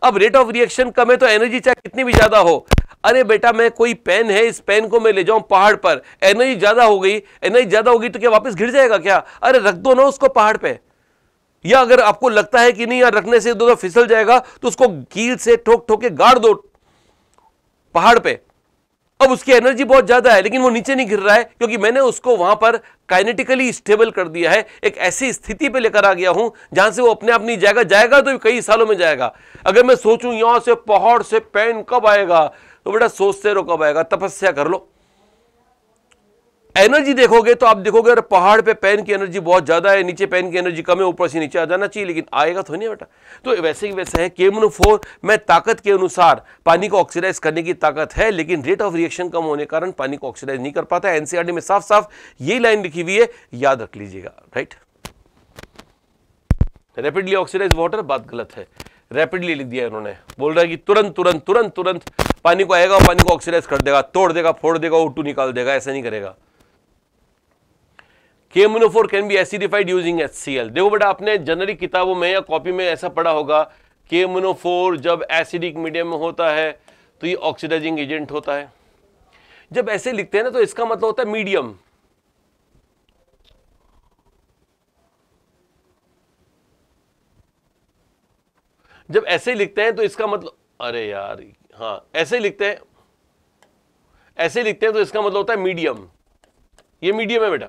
अब रेट ऑफ रिएक्शन कम है तो एनर्जी चाहे कितनी भी ज्यादा हो, अरे बेटा मैं कोई पेन है, इस पेन को मैं ले जाऊं पहाड़ पर, एनर्जी ज्यादा हो गई, तो क्या वापस गिर जाएगा क्या? अरे रख दो ना उसको पहाड़ पे। या अगर आपको लगता है कि नहीं यार रखने से दो फिसल जाएगा, तो उसको कील से ठोक ठोक के गाड़ दो पहाड़ पे। अब उसकी एनर्जी बहुत ज्यादा है लेकिन वो नीचे नहीं गिर रहा है, क्योंकि मैंने उसको वहां पर काइनेटिकली स्टेबल कर दिया है, एक ऐसी स्थिति पे लेकर आ गया हूं जहां से वो अपने आप नहीं जाएगा तो कई सालों में जाएगा। अगर मैं सोचूं यहां से पहाड़ से पेन कब आएगा, तो बेटा सोचते रहो कब आएगा, तपस्या कर लो। एनर्जी देखोगे तो आप देखोगे अरे पहाड़ पे पेन की एनर्जी बहुत ज्यादा है, नीचे पेन की एनर्जी कम है, ऊपर से नीचे आ जाना चाहिए, लेकिन आएगा तो नहीं बेटा। तो वैसे ही वैसे है, KMnO4 में ताकत के अनुसार पानी को ऑक्सीडाइज करने की ताकत है, लेकिन रेट ऑफ रिएक्शन कम होने के कारण पानी को ऑक्सीडाइज नहीं कर पाता है। NCERT में साफ साफ यही लाइन लिखी हुई है, याद रख लीजिएगा, राइट। रैपिडली ऑक्सीडाइज वाटर, बात गलत है, रैपिडली लिख दिया इन्होंने, बोल रहा है कि तुरंत तुरंत तुरंत तुरंत पानी को आएगा और पानी को ऑक्सीडाइज कर देगा, तोड़ देगा, फोड़ देगा, O2 निकाल देगा, ऐसा नहीं करेगा। KMnO4 can be acidified using HCl। देखो बेटा आपने जनरली किताबों में या कॉपी में ऐसा पढ़ा होगा, KMnO4 जब एसिडिक मीडियम में होता है तो ये ऑक्सीडाइजिंग एजेंट होता है। जब ऐसे लिखते हैं ना तो इसका मतलब होता है मीडियम। जब ऐसे लिखते हैं तो इसका मतलब, अरे यार हाँ ऐसे लिखते हैं तो इसका मतलब होता है मीडियम। ये मीडियम है बेटा,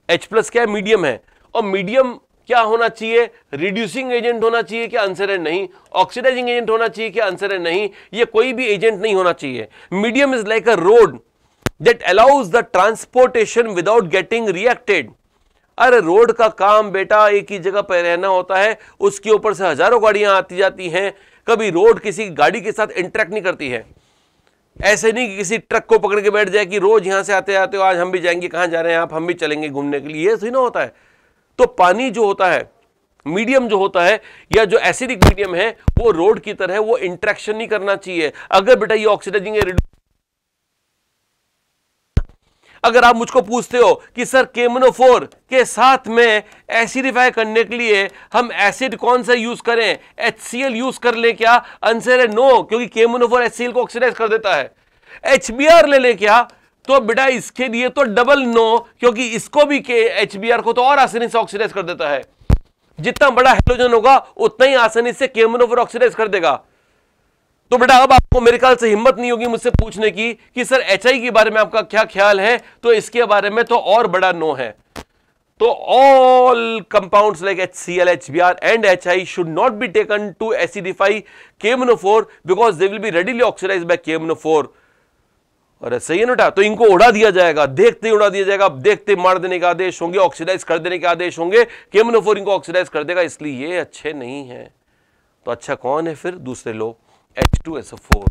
H+ क्या है, मीडियम है। और मीडियम क्या होना चाहिए, रिड्यूसिंग एजेंट होना चाहिए क्या, आंसर है नहीं। ऑक्सीडाइजिंग एजेंट होना चाहिए क्या, आंसर है नहीं। ये कोई भी एजेंट नहीं होना चाहिए। Medium is like a road that allows the transportation without getting reacted. अरे रोड का काम बेटा एक ही जगह पर रहना होता है, उसके ऊपर से हजारों गाड़ियां आती जाती हैं, कभी रोड किसी गाड़ी के साथ इंटरेक्ट नहीं करती है। ऐसे नहीं कि किसी ट्रक को पकड़ के बैठ जाए कि रोज यहां से आते आते हो, आज हम भी जाएंगे, कहां जा रहे हैं आप, हम भी चलेंगे घूमने के लिए, ये थोड़ी ना होता है। तो पानी जो होता है, मीडियम जो होता है या जो एसिडिक मीडियम है, वो रोड की तरह वो इंटरेक्शन नहीं करना चाहिए। अगर बेटा ये ऑक्सीडाइजिंग, अगर आप मुझको पूछते हो कि सर KMnO4 के साथ में एसिडिफाई करने के लिए हम एसिड कौन सा यूज करें, HCl यूज कर ले क्या? आंसर है नो, क्योंकि KMnO4 HCl को ऑक्सीडाइज कर देता है। HBr ले ले क्या? तो बेटा इसके लिए तो डबल नो, क्योंकि इसको भी HBr को तो और आसानी से ऑक्सीडाइज कर देता है। जितना बड़ा हाइड्रोजन होगा उतना ही आसानी से KMnO4 ऑक्सीडाइज कर देगा। तो बेटा अब आपको मेरे ख्याल से हिम्मत नहीं होगी मुझसे पूछने की कि सर HI के बारे में आपका क्या ख्याल है, तो इसके बारे में तो और बड़ा नो है। तो all compounds like HCl, HBr and HI should not be taken to acidify KMnO4 because they will be readily oxidized by KMnO4। और सही है ना बेटा, तो इनको उड़ा दिया जाएगा, देखते ही उड़ा दिया जाएगा, देखते मार देने के आदेश होंगे, ऑक्सीडाइज कर देने के आदेश होंगे, KMnO4 इनको ऑक्सीडाइज कर देगा, इसलिए ये अच्छे नहीं है। तो अच्छा कौन है फिर? दूसरे लोग, H2SO4।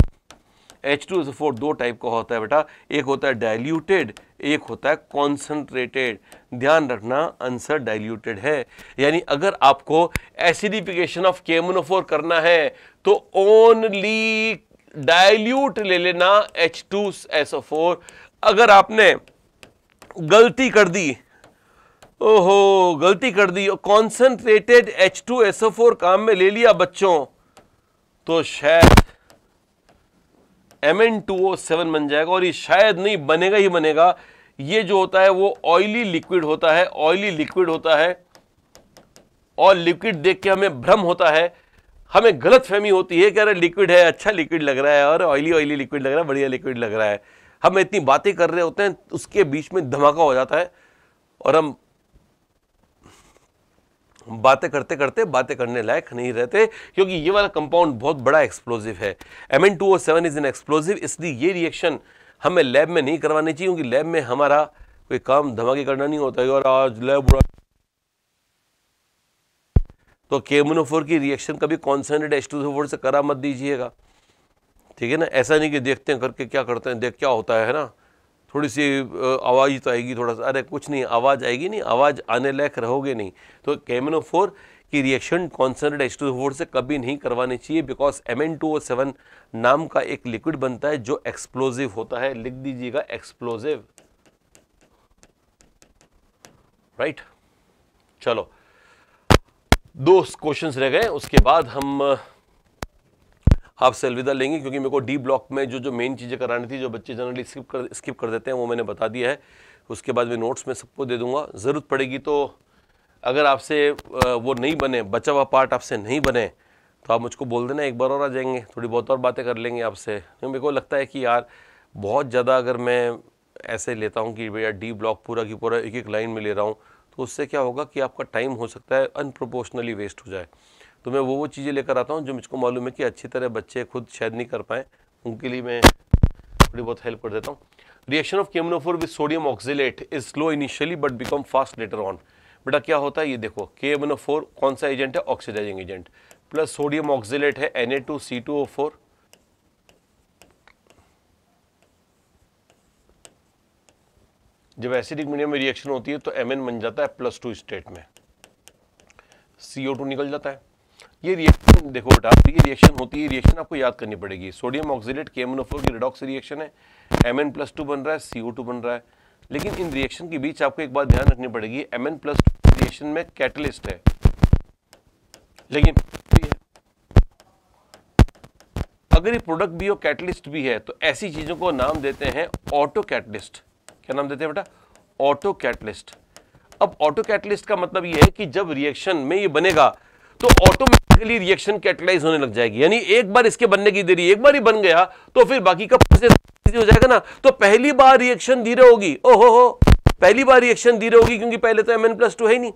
H2SO4 दो टाइप का होता है बेटा, एक होता है डाइल्यूटेड, एक होता है कॉन्सेंट्रेटेड। ध्यान रखना आंसर डाइल्यूटेड है, यानी अगर आपको एसिडिफिकेशन ऑफ KMnO4 करना है तो ओनली डाइल्यूट ले लेना H2SO4। अगर आपने गलती कर दी, ओहो गलती कर दी, कॉन्सेंट्रेटेड H2SO4 काम में ले लिया बच्चों, तो शायद Mn2O7 बन जाएगा, और ये शायद नहीं, बनेगा ही बनेगा। ये जो होता है वो ऑयली लिक्विड होता है, ऑयली लिक्विड होता है, और लिक्विड देख के हमें भ्रम होता है, हमें गलत फहमी होती है कि अरे लिक्विड है, अच्छा लिक्विड लग रहा है, और ऑयली ऑयली लिक्विड लग रहा है, बढ़िया लिक्विड लग रहा है। हम इतनी बातें कर रहे होते हैं, उसके बीच में धमाका हो जाता है और हम बातें करते करते बातें करने लायक नहीं रहते, क्योंकि ये वाला कंपाउंड बहुत बड़ा एक्सप्लोजिव है। Mn2O7 इज एन एक्सप्लोजिव, इसलिए ये रिएक्शन हमें लैब में नहीं करवानी चाहिए, क्योंकि लैब में हमारा कोई काम धमाके करना नहीं होता है और आज लैब उड़ा। तो KMnO4 की रिएक्शन कभी कॉन्सेंट्रेटेड H2SO4 से करा मत दीजिएगा, ठीक है ना। ऐसा नहीं कि देखते हैं करके क्या करते हैं, देख क्या होता है ना, थोड़ी सी आवाज़ तो आएगी, थोड़ा सा, अरे कुछ नहीं, आवाज़ आएगी नहीं, आवाज़ आने लायक रहोगे नहीं। तो KMnO4 की रिएक्शन कॉन्सेंट्रेटेड H2SO4 से कभी नहीं करवानी चाहिए, बिकॉज Mn2O7 नाम का एक लिक्विड बनता है जो एक्सप्लोजिव होता है। लिख दीजिएगा एक्सप्लोजिव, राइट। चलो दो क्वेश्चंस रह गए, उसके बाद हम आपसे अलविदा लेंगे, क्योंकि मेरे को डी ब्लॉक में जो मेन चीज़ें करानी थी, जो बच्चे जनरली स्किप कर देते हैं, वो मैंने बता दिया है। उसके बाद मैं नोट्स में सबको दे दूंगा, ज़रूरत पड़ेगी तो अगर आपसे वो नहीं बने, बचा हुआ पार्ट आपसे नहीं बने, तो आप मुझको बोल देना, एक बार और आ जाएंगे, थोड़ी बहुत और बातें कर लेंगे आपसे। मेरे को लगता है कि यार बहुत ज़्यादा अगर मैं ऐसे लेता हूँ कि भैया डी ब्लॉक पूरा की पूरा एक एक लाइन में ले रहा हूँ, तो उससे क्या होगा कि आपका टाइम हो सकता है अनप्रोपोर्शनली वेस्ट हो जाए। तो मैं वो चीज़ें लेकर आता हूँ जो मुझको मालूम है कि अच्छी तरह बच्चे खुद शायद नहीं कर पाए, उनके लिए मैं थोड़ी बहुत हेल्प कर देता हूँ। Reaction of KMnO4 with sodium oxalate is slow initially but become fast later on. बेटा क्या होता है ये देखो, KMnO4 कौन सा एजेंट है? Oxidising agent, plus sodium oxalate है Na2C2O4, जब एसिडिक मीडियम में रिएक्शन होती है तो Mn बन जाता है +2 स्टेट में, CO2 निकल जाता है। ये रिएक्शन देखो बेटा, ये रिएक्शन होती है, रिएक्शन आपको याद करनी पड़ेगी। सोडियम ऑक्सिलेट KMnO4 की रिडॉक्स रिएक्शन है, Mn+2 बन रहा है, CO2 बन रहा है। लेकिन इन रिएक्शन के बीच आपको एक बात ध्यान रखनी पड़ेगी, Mn+2 रिएक्शन में कैटलिस्ट है, लेकिन अगर ये प्रोडक्ट भी हो कैटलिस्ट भी है, तो ऐसी चीजों को नाम देते हैं ऑटो कैटलिस्ट। क्या नाम देते हैं बेटा? Auto catalyst. अब ऑटो कैटलिस्ट का मतलब ये है कि जब रिएक्शन में ये बनेगा तो ऑटोमेटिकली रिएक्शन कैटलाइज होने लग जाएगी, यानी एक बार इसके बनने की देरी, एक बार ही बन गया तो फिर बाकी का प्रोसेस हो जाएगा ना। तो पहली बार रिएक्शन धीरे होगी, ओहो हो, पहली बार रिएक्शन धीरे होगी, क्योंकि पहले तो Mn+2 है ही नहीं।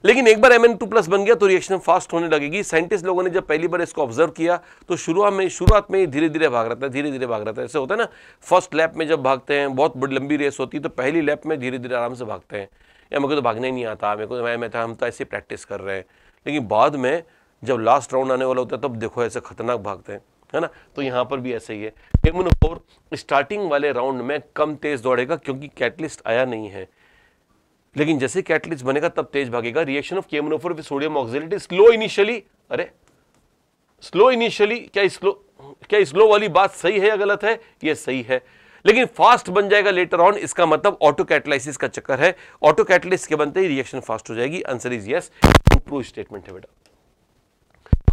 लेकिन एक बार Mn2+ बन गया तो रिएक्शन फास्ट होने लगेगी। साइंटिस्ट लोगों ने जब पहली बार इसको ऑब्जर्व किया तो शुरुआत में धीरे धीरे भाग रहा था, धीरे धीरे भाग रहा था। ऐसे होता है ना, फर्स्ट लैप में जब भागते हैं, बहुत बड़ी लंबी रेस होती है, तो पहली लैप में धीरे धीरे आराम से भागते हैं, या मेरे को तो भागना ही नहीं आता, मेरे को हम तो ऐसे प्रैक्टिस कर रहे हैं। लेकिन बाद में जब लास्ट राउंड आने वाला होता है तब देखो ऐसे खतरनाक भागते हैं, है ना। तो यहाँ पर भी ऐसा ही है। KMnO4 स्टार्टिंग वाले राउंड में कम तेज दौड़ेगा क्योंकि कैटलिस्ट आया नहीं है, लेकिन जैसे कैटलिस्ट बनेगा तब तेज भागेगा। Reaction of KMnO4 with sodium oxalate is slow initially. अरे स्लो इनिशियली, क्या स्लो वाली बात सही है या गलत है? ये सही है, लेकिन फास्ट बन जाएगा लेटर ऑन। इसका मतलब ऑटो कैटलाइसिस का चक्कर है, ऑटो कैटलिस्ट के बनते ही रिएक्शन फास्ट हो जाएगी। Answer is yes, true statement है बेटा।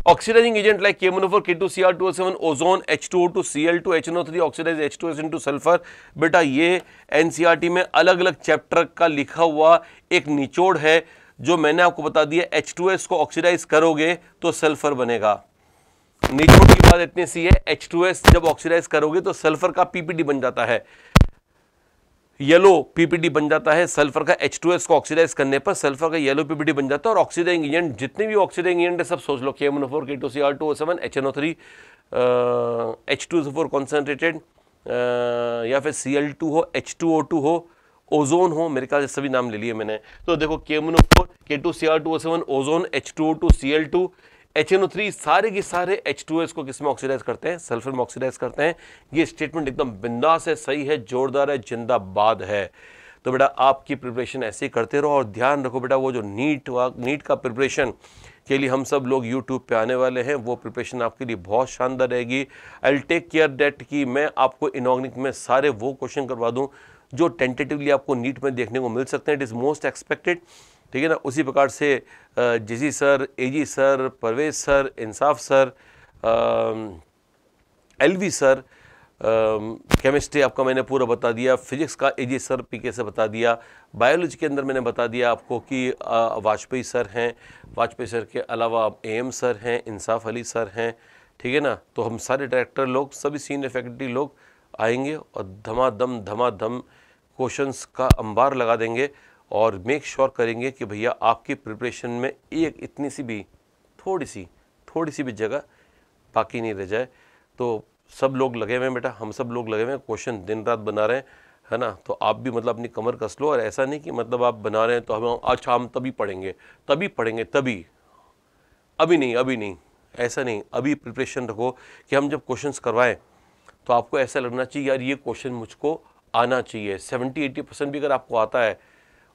Oxidizing agent like KMnO4, K2Cr2O7, ozone, H2O2, Cl2, HNO3 oxidize H2S into sulfur। बेटा ये NCERT में अलग अलग चैप्टर का लिखा हुआ एक निचोड़ है जो मैंने आपको बता दिया। H2S को ऑक्सीडाइज करोगे तो सल्फर बनेगा। निचोड़ की बात इतनी सी है, H2S जब ऑक्सीडाइज करोगे तो सल्फर का PPD बन जाता है, येलो पीपीडी बन जाता है। सल्फर का H2S को ऑक्सीडाइज करने पर सल्फर का येलो पीपीडी बन जाता है। और ऑक्सीडाइजिंग एजेंट जितने भी ऑक्सीडाइजिंग एजेंट है सब सोच लो, KMnO4, K2Cr2O7, HNO3, H2SO4 concentrated, या फिर Cl2 हो, H2O2 हो, ओजोन हो, मेरे ख्याल से सभी नाम ले लिए मैंने। तो देखो KMnO4, K2Cr2O7, ozone, H2O2, Cl2, HNO3, सारे के सारे H2S को किस में ऑक्सीडाइज करते हैं? सल्फर में ऑक्सीडाइज करते हैं। ये स्टेटमेंट एकदम बिंदास है, सही है, जोरदार है, जिंदाबाद है। तो बेटा आपकी प्रिपरेशन ऐसे ही करते रहो और ध्यान रखो बेटा वो जो नीट का प्रिपरेशन के लिए हम सब लोग यूट्यूब पे आने वाले हैं, वो प्रिपरेशन आपके लिए बहुत शानदार रहेगी। I will take care that कि मैं आपको इनऑर्गेनिक में सारे वो क्वेश्चन करवा दूँ जो टेंटेटिवली आपको नीट में देखने को मिल सकते हैं। इट इज़ मोस्ट एक्सपेक्टेड, ठीक है ना। उसी प्रकार से जीजी सर, एजी सर, परवेज सर, इंसाफ सर, एलवी सर, केमिस्ट्री आपका मैंने पूरा बता दिया, फिजिक्स का एजी सर पीके से बता दिया, बायोलॉजी के अंदर मैंने बता दिया आपको कि वाजपेयी सर हैं, वाजपेयी सर के अलावा एम सर हैं, इंसाफ अली सर हैं, ठीक है ना। तो हम सारे डायरेक्टर लोग, सभी सीनियर फैकल्टी लोग आएंगे और धमाधम क्वेश्चंस का अंबार लगा देंगे और मेक श्योर करेंगे कि भैया आपकी प्रिपरेशन में एक इतनी सी भी थोड़ी सी भी जगह बाकी नहीं रह जाए। तो सब लोग लगे हुए हैं बेटा, हम सब लोग लगे हुए हैं, क्वेश्चन दिन रात बना रहे हैं, है ना। तो आप भी मतलब अपनी कमर कस लो। और ऐसा नहीं कि मतलब आप बना रहे हैं तो हम अच्छा हम तभी पढ़ेंगे, अभी नहीं, ऐसा नहीं। अभी प्रिपरेशन रखो कि हम जब क्वेश्चंस करवाएं तो आपको ऐसा लगना चाहिए यार ये क्वेश्चन मुझको आना चाहिए। 70-80% भी अगर आपको आता है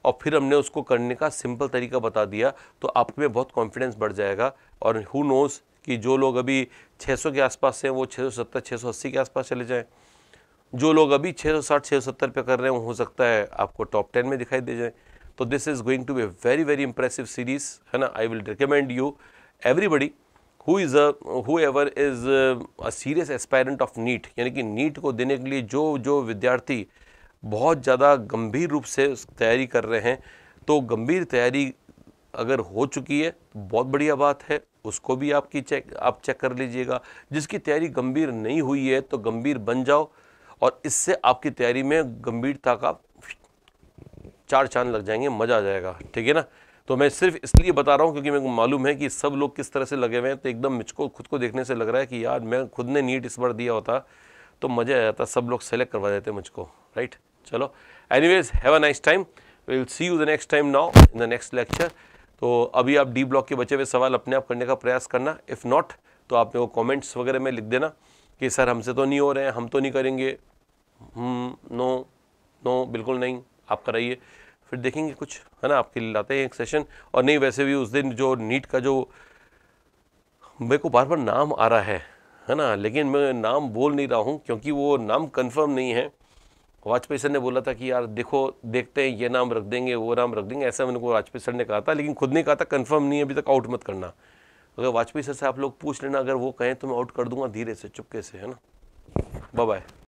और फिर हमने उसको करने का सिंपल तरीका बता दिया तो आप में बहुत कॉन्फिडेंस बढ़ जाएगा। और हु नोज़ कि जो लोग अभी 600 के आसपास हैं वो 670, 680 के आसपास चले जाएं। जो लोग अभी 660, 670 पे कर रहे हैं हो सकता है आपको टॉप 10 में दिखाई दे जाए। तो this is going to be very very impressive series, है ना। I will recommend you everybody whoever is a serious aspirant of NEET, यानी कि नीट को देने के लिए जो विद्यार्थी बहुत ज़्यादा गंभीर रूप से तैयारी कर रहे हैं, तो गंभीर तैयारी अगर हो चुकी है तो बहुत बढ़िया बात है, उसको भी आप चेक कर लीजिएगा। जिसकी तैयारी गंभीर नहीं हुई है तो गंभीर बन जाओ और इससे आपकी तैयारी में गंभीरता का 4 चांद लग जाएंगे, मज़ा आ जाएगा, ठीक है ना। तो मैं सिर्फ इसलिए बता रहा हूँ क्योंकि मेरे को मालूम है कि सब लोग किस तरह से लगे हुए हैं। तो एकदम मुझको खुद को देखने से लग रहा है कि यार मैं खुद ने नीट इस बार दिया होता तो मज़ा आ जाता, सब लोग सेलेक्ट करवा देते मुझको, राइट। चलो anyways, have a nice time, we will see you the next time now in the next lecture. तो अभी आप डी ब्लॉक के बचे हुए सवाल अपने आप करने का प्रयास करना। इफ़ नॉट तो आप मेरे को कॉमेंट्स वगैरह में लिख देना कि सर हमसे तो नहीं हो रहे हैं, हम तो नहीं करेंगे, नो बिल्कुल नहीं, आप कराइए, फिर देखेंगे कुछ, है ना, आपके लिए लाते हैं एक सेशन। और नहीं वैसे भी उस दिन जो नीट का जो मेरे को बार बार नाम आ रहा है ना, लेकिन मैं नाम बोल नहीं रहा हूँ क्योंकि वो नाम कंफर्म नहीं है। वाजपेयी सर ने बोला था कि यार देखो देखते हैं ये नाम रख देंगे वो नाम रख देंगे, ऐसा मैंने को वाजपेयी सर ने कहा था, लेकिन खुद ने कहा था कंफर्म नहीं है अभी तक, आउट मत करना। अगर वाजपेयी सर से आप लोग पूछ लेना, अगर वो कहें तो मैं आउट कर दूंगा धीरे से चुपके से, है ना। Bye bye.